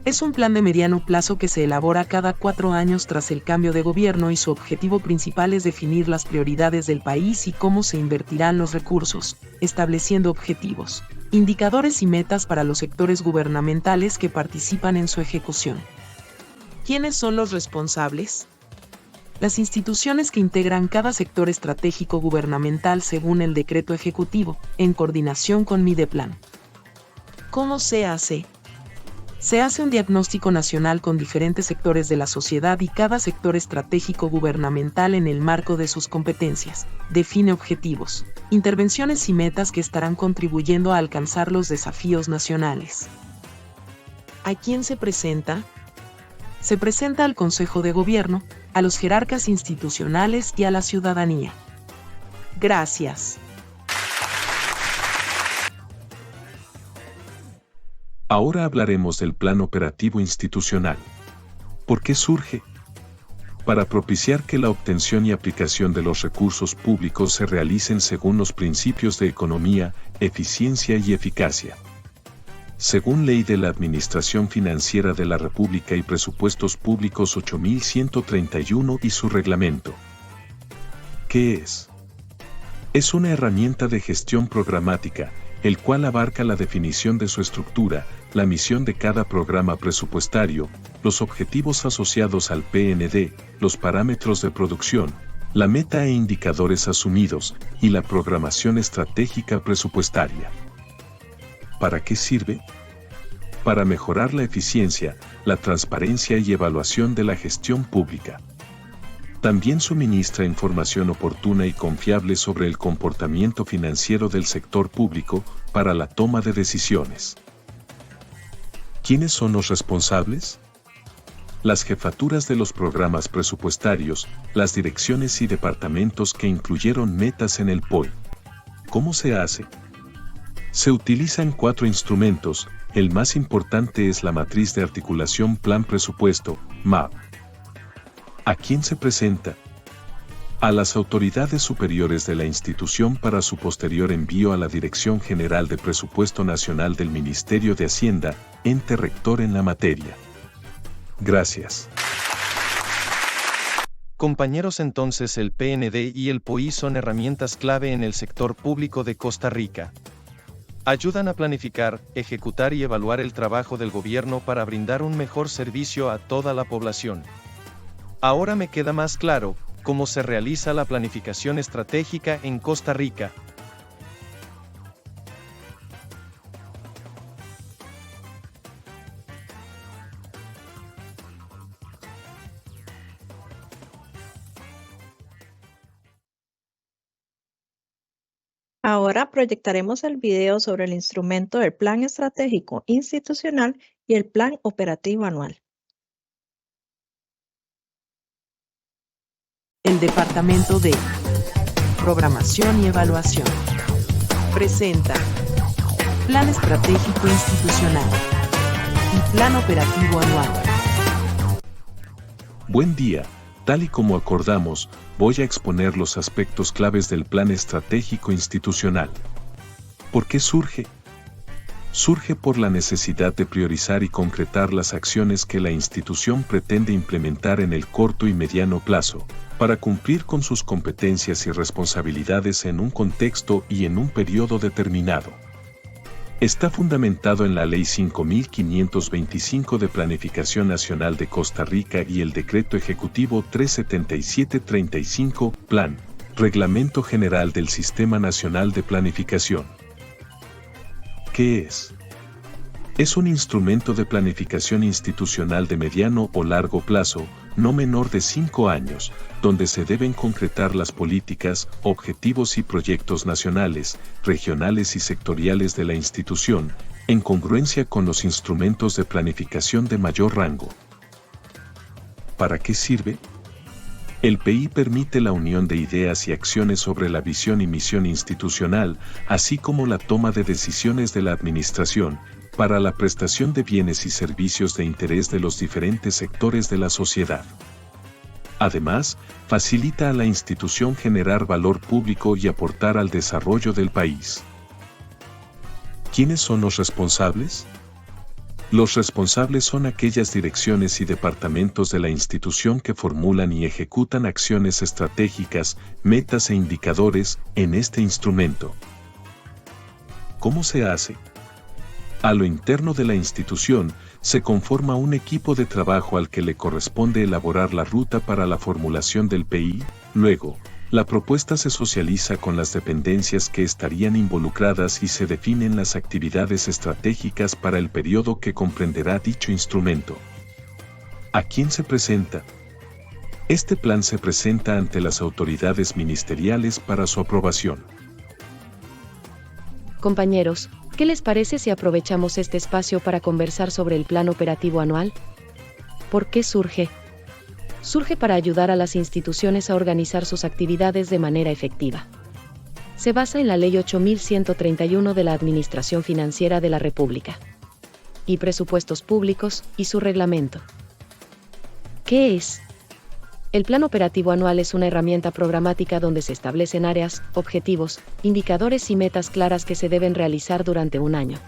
Es un plan de mediano plazo que se elabora cada 4 años tras el cambio de gobierno y su objetivo principal es definir las prioridades del país y cómo se invertirán los recursos, estableciendo objetivos, indicadores y metas para los sectores gubernamentales que participan en su ejecución. ¿Quiénes son los responsables? las instituciones que integran cada sector estratégico gubernamental según el decreto ejecutivo, en coordinación con Mideplan. ¿Cómo se hace? Se hace un diagnóstico nacional con diferentes sectores de la sociedad y cada sector estratégico gubernamental en el marco de sus competencias. Define objetivos, intervenciones y metas que estarán contribuyendo a alcanzar los desafíos nacionales. ¿A quién se presenta? Se presenta al Consejo de Gobierno, a los jerarcas institucionales y a la ciudadanía. Gracias. Ahora hablaremos del Plan Operativo Institucional. ¿Por qué surge? Para propiciar que la obtención y aplicación de los recursos públicos se realicen según los principios de economía, eficiencia y eficacia. Según Ley de la Administración Financiera de la República y Presupuestos Públicos 8131 y su reglamento. ¿Qué es? Es una herramienta de gestión programática, el cual abarca la definición de su estructura, la misión de cada programa presupuestario, los objetivos asociados al PND, los parámetros de producción, la meta e indicadores asumidos, y la programación estratégica presupuestaria. ¿Para qué sirve? Para mejorar la eficiencia, la transparencia y evaluación de la gestión pública. También suministra información oportuna y confiable sobre el comportamiento financiero del sector público para la toma de decisiones. ¿Quiénes son los responsables? Las jefaturas de los programas presupuestarios, las direcciones y departamentos que incluyeron metas en el POI. ¿Cómo se hace? Se utilizan 4 instrumentos, el más importante es la matriz de articulación Plan Presupuesto, MAP. ¿A quién se presenta? A las autoridades superiores de la institución para su posterior envío a la Dirección General de Presupuesto Nacional del Ministerio de Hacienda, ente rector en la materia. Gracias. Compañeros, entonces el PND y el POI son herramientas clave en el sector público de Costa Rica. Ayudan a planificar, ejecutar y evaluar el trabajo del gobierno para brindar un mejor servicio a toda la población. Ahora me queda más claro cómo se realiza la planificación estratégica en Costa Rica. Ahora proyectaremos el video sobre el instrumento del Plan Estratégico Institucional y el Plan Operativo Anual. El Departamento de Programación y Evaluación presenta Plan Estratégico Institucional y Plan Operativo Anual. Buen día. Tal y como acordamos, voy a exponer los aspectos claves del Plan Estratégico Institucional. ¿Por qué surge? Surge por la necesidad de priorizar y concretar las acciones que la institución pretende implementar en el corto y mediano plazo, para cumplir con sus competencias y responsabilidades en un contexto y en un periodo determinado. Está fundamentado en la Ley 5525 de Planificación Nacional de Costa Rica y el Decreto Ejecutivo 37735, Plan, Reglamento General del Sistema Nacional de Planificación. ¿Qué es? Es un instrumento de planificación institucional de mediano o largo plazo, no menor de 5 años, donde se deben concretar las políticas, objetivos y proyectos nacionales, regionales y sectoriales de la institución, en congruencia con los instrumentos de planificación de mayor rango. ¿Para qué sirve? El PI permite la unión de ideas y acciones sobre la visión y misión institucional, así como la toma de decisiones de la administración, para la prestación de bienes y servicios de interés de los diferentes sectores de la sociedad. Además, facilita a la institución generar valor público y aportar al desarrollo del país. ¿Quiénes son los responsables? Los responsables son aquellas direcciones y departamentos de la institución que formulan y ejecutan acciones estratégicas, metas e indicadores en este instrumento. ¿Cómo se hace? A lo interno de la institución, se conforma un equipo de trabajo al que le corresponde elaborar la ruta para la formulación del PI. Luego, la propuesta se socializa con las dependencias que estarían involucradas y se definen las actividades estratégicas para el periodo que comprenderá dicho instrumento. ¿A quién se presenta? Este plan se presenta ante las autoridades ministeriales para su aprobación. Compañeros, ¿qué les parece si aprovechamos este espacio para conversar sobre el Plan Operativo Anual? ¿Por qué surge? Surge para ayudar a las instituciones a organizar sus actividades de manera efectiva. Se basa en la Ley 8131 de la Administración Financiera de la República y Presupuestos Públicos y su reglamento. ¿Qué es? El Plan Operativo Anual es una herramienta programática donde se establecen áreas, objetivos, indicadores y metas claras que se deben realizar durante un año.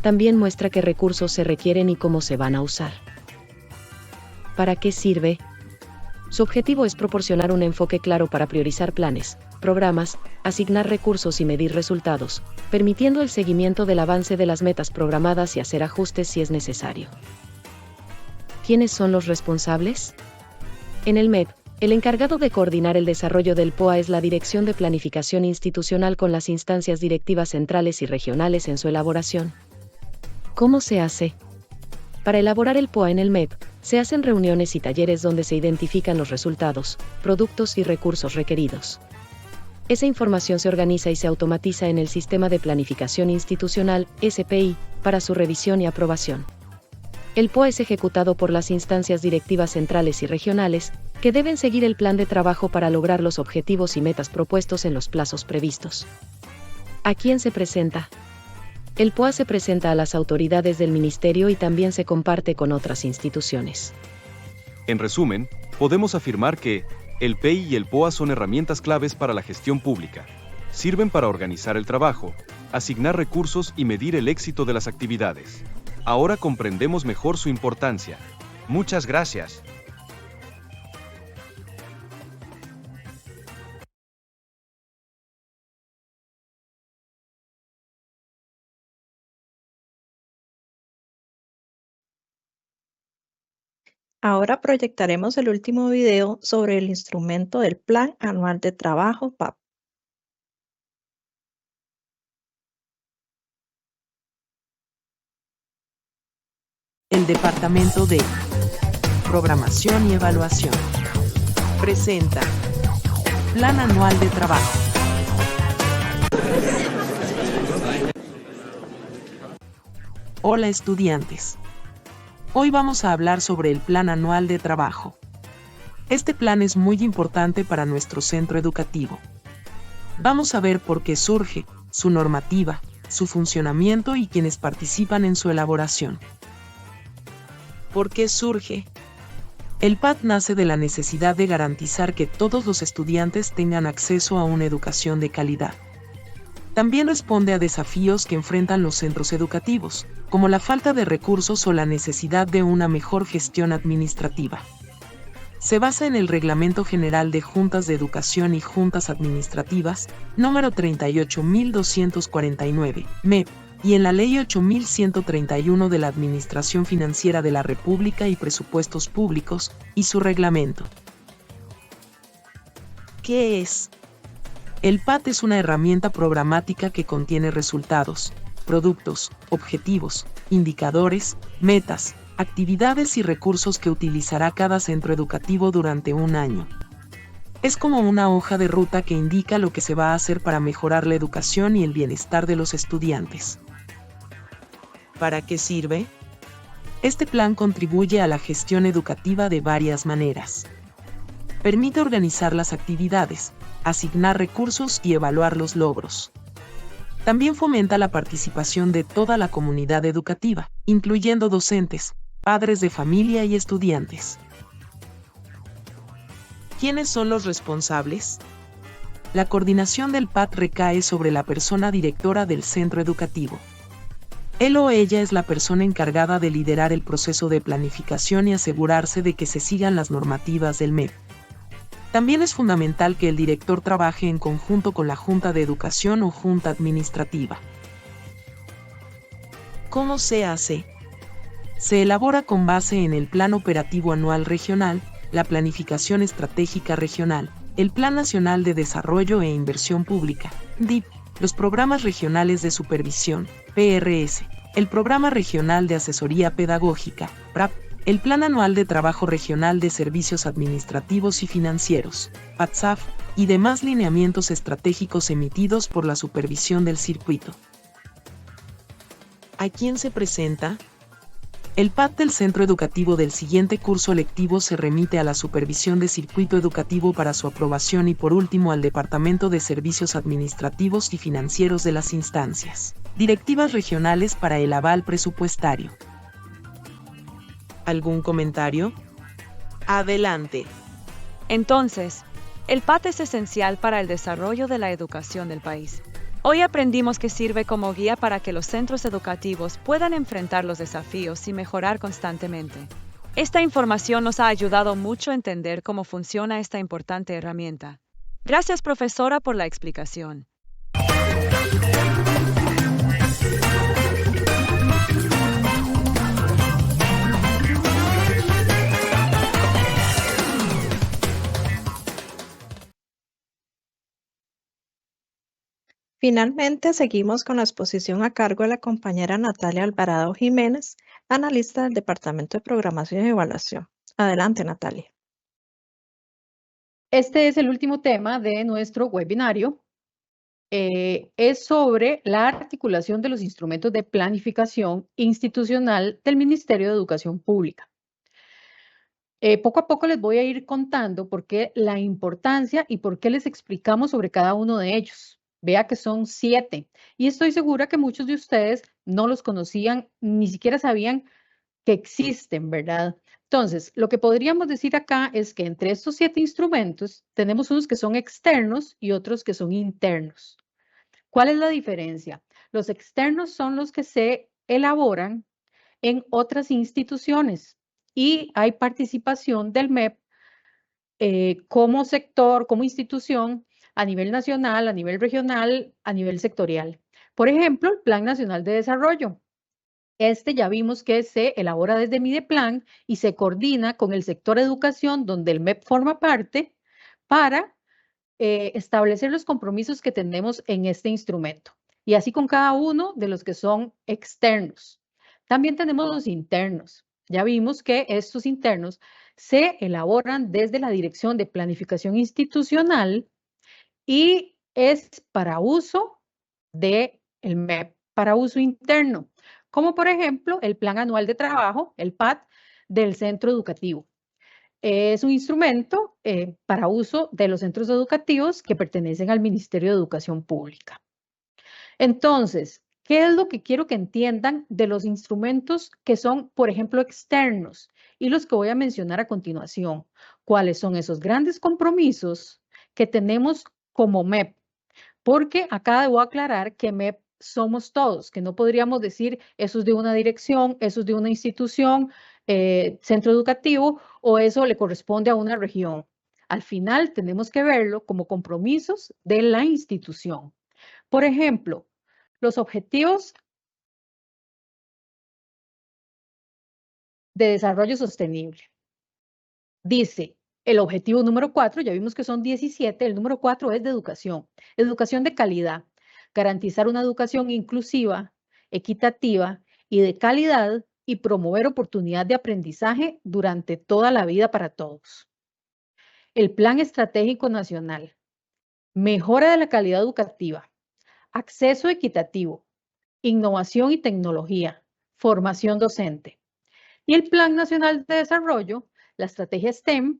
También muestra qué recursos se requieren y cómo se van a usar. ¿Para qué sirve? Su objetivo es proporcionar un enfoque claro para priorizar planes, programas, asignar recursos y medir resultados, permitiendo el seguimiento del avance de las metas programadas y hacer ajustes si es necesario. ¿Quiénes son los responsables? En el MEP, el encargado de coordinar el desarrollo del POA es la Dirección de Planificación Institucional con las instancias directivas centrales y regionales en su elaboración. ¿Cómo se hace? Para elaborar el POA en el MEP, se hacen reuniones y talleres donde se identifican los resultados, productos y recursos requeridos. Esa información se organiza y se automatiza en el Sistema de Planificación Institucional, SPI, para su revisión y aprobación. El POA es ejecutado por las instancias directivas centrales y regionales, que deben seguir el plan de trabajo para lograr los objetivos y metas propuestos en los plazos previstos. ¿A quién se presenta? El POA se presenta a las autoridades del Ministerio y también se comparte con otras instituciones. En resumen, podemos afirmar que el PEI y el POA son herramientas claves para la gestión pública. Sirven para organizar el trabajo, asignar recursos y medir el éxito de las actividades. Ahora comprendemos mejor su importancia. Muchas gracias. Ahora proyectaremos el último video sobre el instrumento del Plan Anual de Trabajo PAP. El Departamento de Programación y Evaluación presenta Plan Anual de Trabajo. Hola estudiantes. Hoy vamos a hablar sobre el Plan Anual de Trabajo. Este plan es muy importante para nuestro centro educativo. Vamos a ver por qué surge, su normativa, su funcionamiento y quienes participan en su elaboración. ¿Por qué surge? El PAT nace de la necesidad de garantizar que todos los estudiantes tengan acceso a una educación de calidad. También responde a desafíos que enfrentan los centros educativos, como la falta de recursos o la necesidad de una mejor gestión administrativa. Se basa en el Reglamento General de Juntas de Educación y Juntas Administrativas, número 38.249, MEP, y en la Ley 8131 de la Administración Financiera de la República y Presupuestos Públicos, y su reglamento. ¿Qué es? El PAT es una herramienta programática que contiene resultados, productos, objetivos, indicadores, metas, actividades y recursos que utilizará cada centro educativo durante un año. Es como una hoja de ruta que indica lo que se va a hacer para mejorar la educación y el bienestar de los estudiantes. ¿Para qué sirve? Este plan contribuye a la gestión educativa de varias maneras. Permite organizar las actividades, asignar recursos y evaluar los logros. También fomenta la participación de toda la comunidad educativa, incluyendo docentes, padres de familia y estudiantes. ¿Quiénes son los responsables? La coordinación del PAT recae sobre la persona directora del centro educativo. Él o ella es la persona encargada de liderar el proceso de planificación y asegurarse de que se sigan las normativas del MEP. También es fundamental que el director trabaje en conjunto con la Junta de Educación o Junta Administrativa. ¿Cómo se hace? Se elabora con base en el Plan Operativo Anual Regional, la Planificación Estratégica Regional, el Plan Nacional de Desarrollo e Inversión Pública, DIP, los Programas Regionales de Supervisión, PRS, el Programa Regional de Asesoría Pedagógica, PRAP, el Plan Anual de Trabajo Regional de Servicios Administrativos y Financieros, PATSAF, y demás lineamientos estratégicos emitidos por la supervisión del circuito. ¿A quién se presenta? El PAT del centro educativo del siguiente curso lectivo se remite a la supervisión de circuito educativo para su aprobación y por último al Departamento de Servicios Administrativos y Financieros de las instancias. Directivas regionales para el aval presupuestario. ¿Algún comentario? Adelante. Entonces, el PAT es esencial para el desarrollo de la educación del país. Hoy aprendimos que sirve como guía para que los centros educativos puedan enfrentar los desafíos y mejorar constantemente. Esta información nos ha ayudado mucho a entender cómo funciona esta importante herramienta. Gracias, profesora, por la explicación. Finalmente, seguimos con la exposición a cargo de la compañera Natalia Alvarado Jiménez, analista del Departamento de Programación y Evaluación. Adelante, Natalia. Este es el último tema de nuestro webinario. Es sobre la articulación de los instrumentos de planificación institucional del Ministerio de Educación Pública. Poco a poco les voy a ir contando por qué la importancia y por qué les explicamos sobre cada uno de ellos. Vea que son 7 y estoy segura que muchos de ustedes no los conocían, ni siquiera sabían que existen, ¿verdad? Entonces, lo que podríamos decir acá es que entre estos 7 instrumentos tenemos unos que son externos y otros que son internos. ¿Cuál es la diferencia? Los externos son los que se elaboran en otras instituciones y hay participación del MEP como sector, como institución, a nivel nacional, a nivel regional, a nivel sectorial. Por ejemplo, el Plan Nacional de Desarrollo. Este ya vimos que se elabora desde Mideplan y se coordina con el sector educación, donde el MEP forma parte, para establecer los compromisos que tenemos en este instrumento. Y así con cada uno de los que son externos. También tenemos los internos. Ya vimos que estos internos se elaboran desde la Dirección de Planificación Institucional y es para uso del MEP, para uso interno, como por ejemplo el Plan Anual de Trabajo, el PAT, del centro educativo. Es un instrumento para uso de los centros educativos que pertenecen al Ministerio de Educación Pública. Entonces, ¿qué es lo que quiero que entiendan de los instrumentos que son, por ejemplo, externos? Y los que voy a mencionar a continuación. ¿Cuáles son esos grandes compromisos que tenemos como MEP? Porque acá debo aclarar que MEP somos todos, que no podríamos decir eso es de una dirección, eso es de una institución, centro educativo, o eso le corresponde a una región. Al final tenemos que verlo como compromisos de la institución. Por ejemplo, los objetivos de desarrollo sostenible. Dice, el objetivo número 4, ya vimos que son 17, el número 4 es de educación. Educación de calidad. Garantizar una educación inclusiva, equitativa y de calidad y promover oportunidad de aprendizaje durante toda la vida para todos. El Plan Estratégico Nacional. Mejora de la calidad educativa. Acceso equitativo. Innovación y tecnología. Formación docente. Y el Plan Nacional de Desarrollo, la estrategia STEM,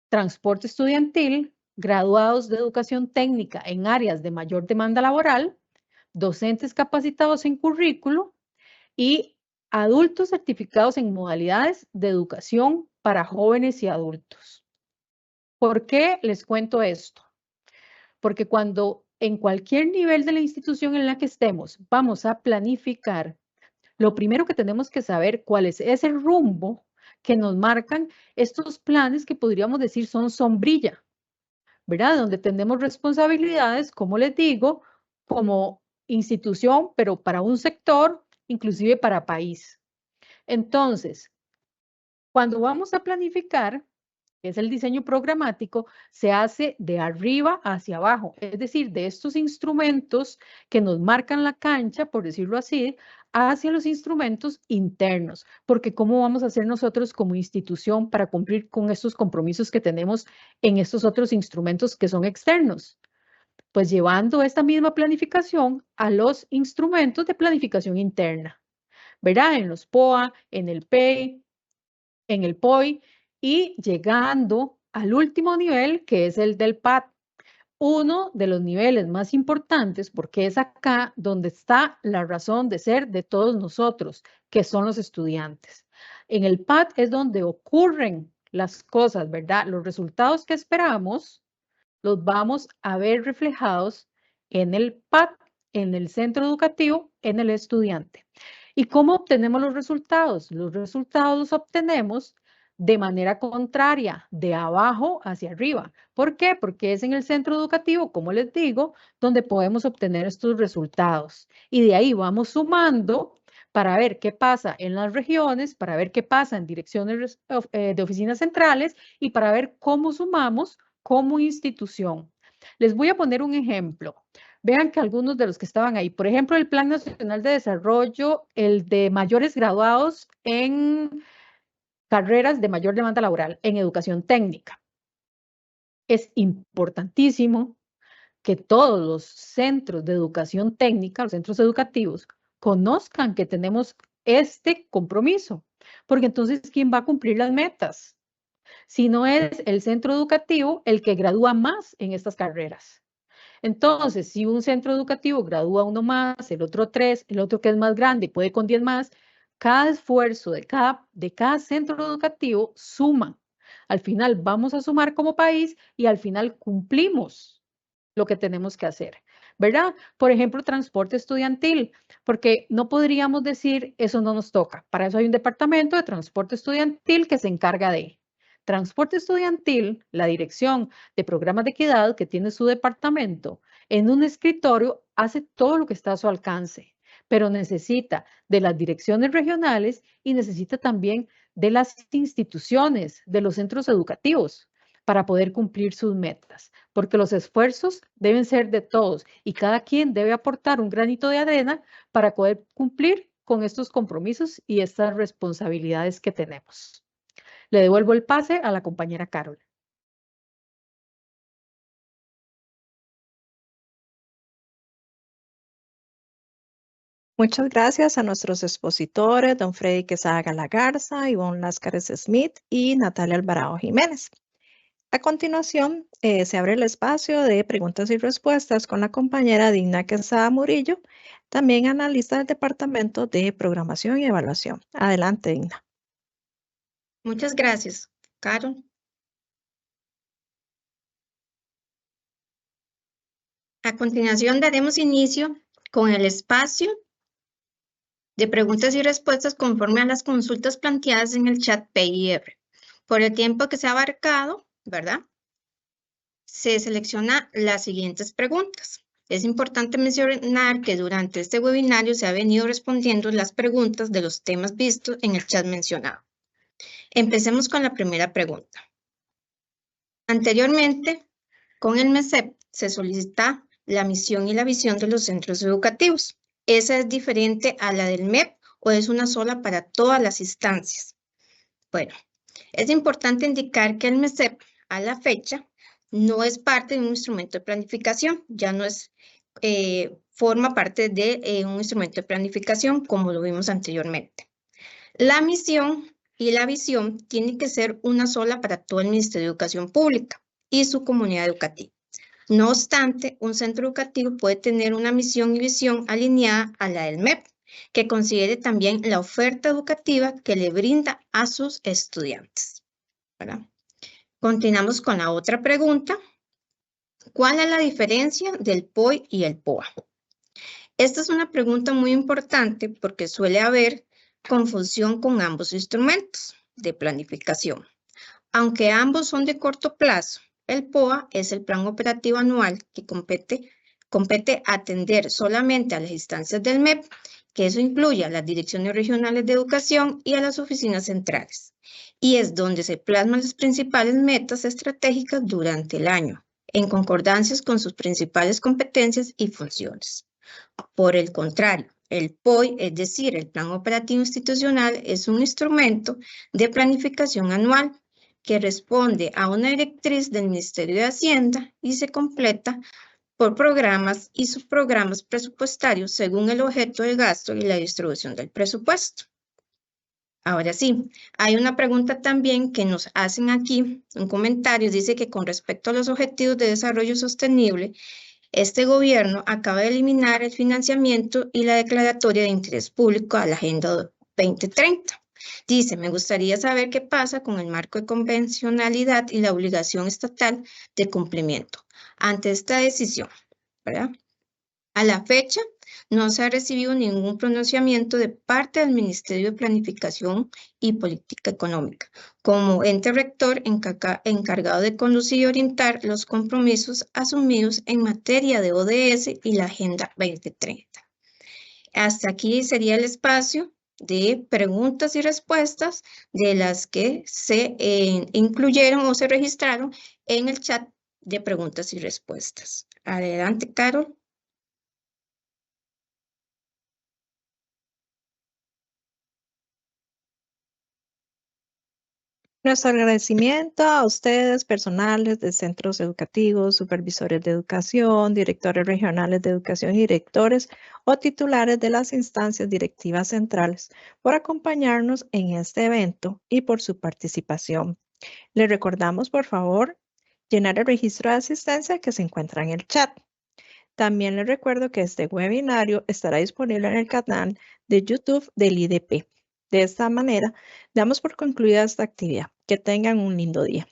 transporte estudiantil, graduados de educación técnica en áreas de mayor demanda laboral, docentes capacitados en currículo y adultos certificados en modalidades de educación para jóvenes y adultos. ¿Por qué les cuento esto? Porque cuando en cualquier nivel de la institución en la que estemos vamos a planificar, lo primero que tenemos que saber cuál es ese rumbo que nos marcan estos planes que podríamos decir son sombrilla, ¿verdad? Donde tenemos responsabilidades, como les digo, como institución, pero para un sector inclusive para país. Entonces, cuando vamos a planificar, que es el diseño programático, se hace de arriba hacia abajo, es decir, de estos instrumentos que nos marcan la cancha, por decirlo así, hacia los instrumentos internos, porque ¿cómo vamos a hacer nosotros como institución para cumplir con estos compromisos que tenemos en estos otros instrumentos que son externos? Pues llevando esta misma planificación a los instrumentos de planificación interna, ¿verdad? En los POA, en el PEI, en el POI, y llegando al último nivel, que es el del PAT. Uno de los niveles más importantes, porque es acá donde está la razón de ser de todos nosotros, que son los estudiantes. En el PAT es donde ocurren las cosas, ¿verdad? Los resultados que esperamos los vamos a ver reflejados en el PAT, en el centro educativo, en el estudiante. ¿Y cómo obtenemos los resultados? Los resultados los obtenemos de manera contraria, de abajo hacia arriba. ¿Por qué? Porque es en el centro educativo, como les digo, donde podemos obtener estos resultados. Y de ahí vamos sumando para ver qué pasa en las regiones, para ver qué pasa en direcciones de oficinas centrales y para ver cómo sumamos como institución. Les voy a poner un ejemplo. Vean que algunos de los que estaban ahí, por ejemplo, el Plan Nacional de Desarrollo, el de mayores graduados en carreras de mayor demanda laboral en educación técnica. Es importantísimo que todos los centros de educación técnica, los centros educativos, conozcan que tenemos este compromiso, porque entonces, ¿quién va a cumplir las metas? Si no es el centro educativo el que gradúa más en estas carreras. Entonces, si un centro educativo gradúa uno más, el otro 3, el otro que es más grande puede con 10 más, cada esfuerzo de cada centro educativo suma. Al final vamos a sumar como país y al final cumplimos lo que tenemos que hacer, ¿verdad? Por ejemplo, transporte estudiantil, porque no podríamos decir eso no nos toca. Para eso hay un departamento de transporte estudiantil que se encarga de transporte estudiantil, la dirección de programas de equidad que tiene su departamento en un escritorio hace todo lo que está a su alcance, pero necesita de las direcciones regionales y necesita también de las instituciones, de los centros educativos para poder cumplir sus metas, porque los esfuerzos deben ser de todos y cada quien debe aportar un granito de arena para poder cumplir con estos compromisos y estas responsabilidades que tenemos. Le devuelvo el pase a la compañera Carol. Muchas gracias a nuestros expositores, don Freddy Quesada Galagarza, Ivonne Láscares Smith y Natalia Alvarado Jiménez. A continuación, se abre el espacio de preguntas y respuestas con la compañera Digna Quesada Murillo, también analista del Departamento de Programación y Evaluación. Adelante, Digna. Muchas gracias, Carol. A continuación daremos inicio con el espacio de preguntas y respuestas conforme a las consultas planteadas en el chat PIR. Por el tiempo que se ha abarcado, ¿verdad? Se selecciona las siguientes preguntas. Es importante mencionar que durante este webinario se ha venido respondiendo las preguntas de los temas vistos en el chat mencionado. Empecemos con la primera pregunta. Anteriormente, con el MESEP se solicita la misión y la visión de los centros educativos. ¿Esa es diferente a la del MEP o es una sola para todas las instancias? Bueno, es importante indicar que el MESEP a la fecha no es parte de un instrumento de planificación, ya no es, forma parte de un instrumento de planificación como lo vimos anteriormente. La misión y la visión tienen que ser una sola para todo el Ministerio de Educación Pública y su comunidad educativa. No obstante, un centro educativo puede tener una misión y visión alineada a la del MEP, que considere también la oferta educativa que le brinda a sus estudiantes, ¿verdad? Continuamos con la otra pregunta. ¿Cuál es la diferencia del POI y el POA? Esta es una pregunta muy importante porque suele haber confusión con ambos instrumentos de planificación. Aunque ambos son de corto plazo, el POA es el plan operativo anual que compete atender solamente a las instancias del MEP que eso incluye a las direcciones regionales de educación y a las oficinas centrales. Y es donde se plasman las principales metas estratégicas durante el año, en concordancia con sus principales competencias y funciones. Por el contrario, el POI, es decir, el Plan Operativo Institucional, es un instrumento de planificación anual que responde a una directriz del Ministerio de Hacienda y se completa por programas y subprogramas presupuestarios según el objeto del gasto y la distribución del presupuesto. Ahora sí, hay una pregunta también que nos hacen aquí, un comentario, dice que con respecto a los objetivos de desarrollo sostenible, este gobierno acaba de eliminar el financiamiento y la declaratoria de interés público a la Agenda 2030. Dice, me gustaría saber qué pasa con el marco de convencionalidad y la obligación estatal de cumplimiento ante esta decisión, ¿verdad? A la fecha, no se ha recibido ningún pronunciamiento de parte del Ministerio de Planificación y Política Económica, como ente rector encargado de conducir y orientar los compromisos asumidos en materia de ODS y la Agenda 2030. Hasta aquí sería el espacio de preguntas y respuestas de las que se incluyeron o se registraron en el chat de preguntas y respuestas. Adelante, Carol. Nuestro agradecimiento a ustedes, personales de centros educativos, supervisores de educación, directores regionales de educación y directores o titulares de las instancias directivas centrales por acompañarnos en este evento y por su participación. Les recordamos, por favor, llenar el registro de asistencia que se encuentra en el chat. También les recuerdo que este webinario estará disponible en el canal de YouTube del IDP. De esta manera, damos por concluida esta actividad. Que tengan un lindo día.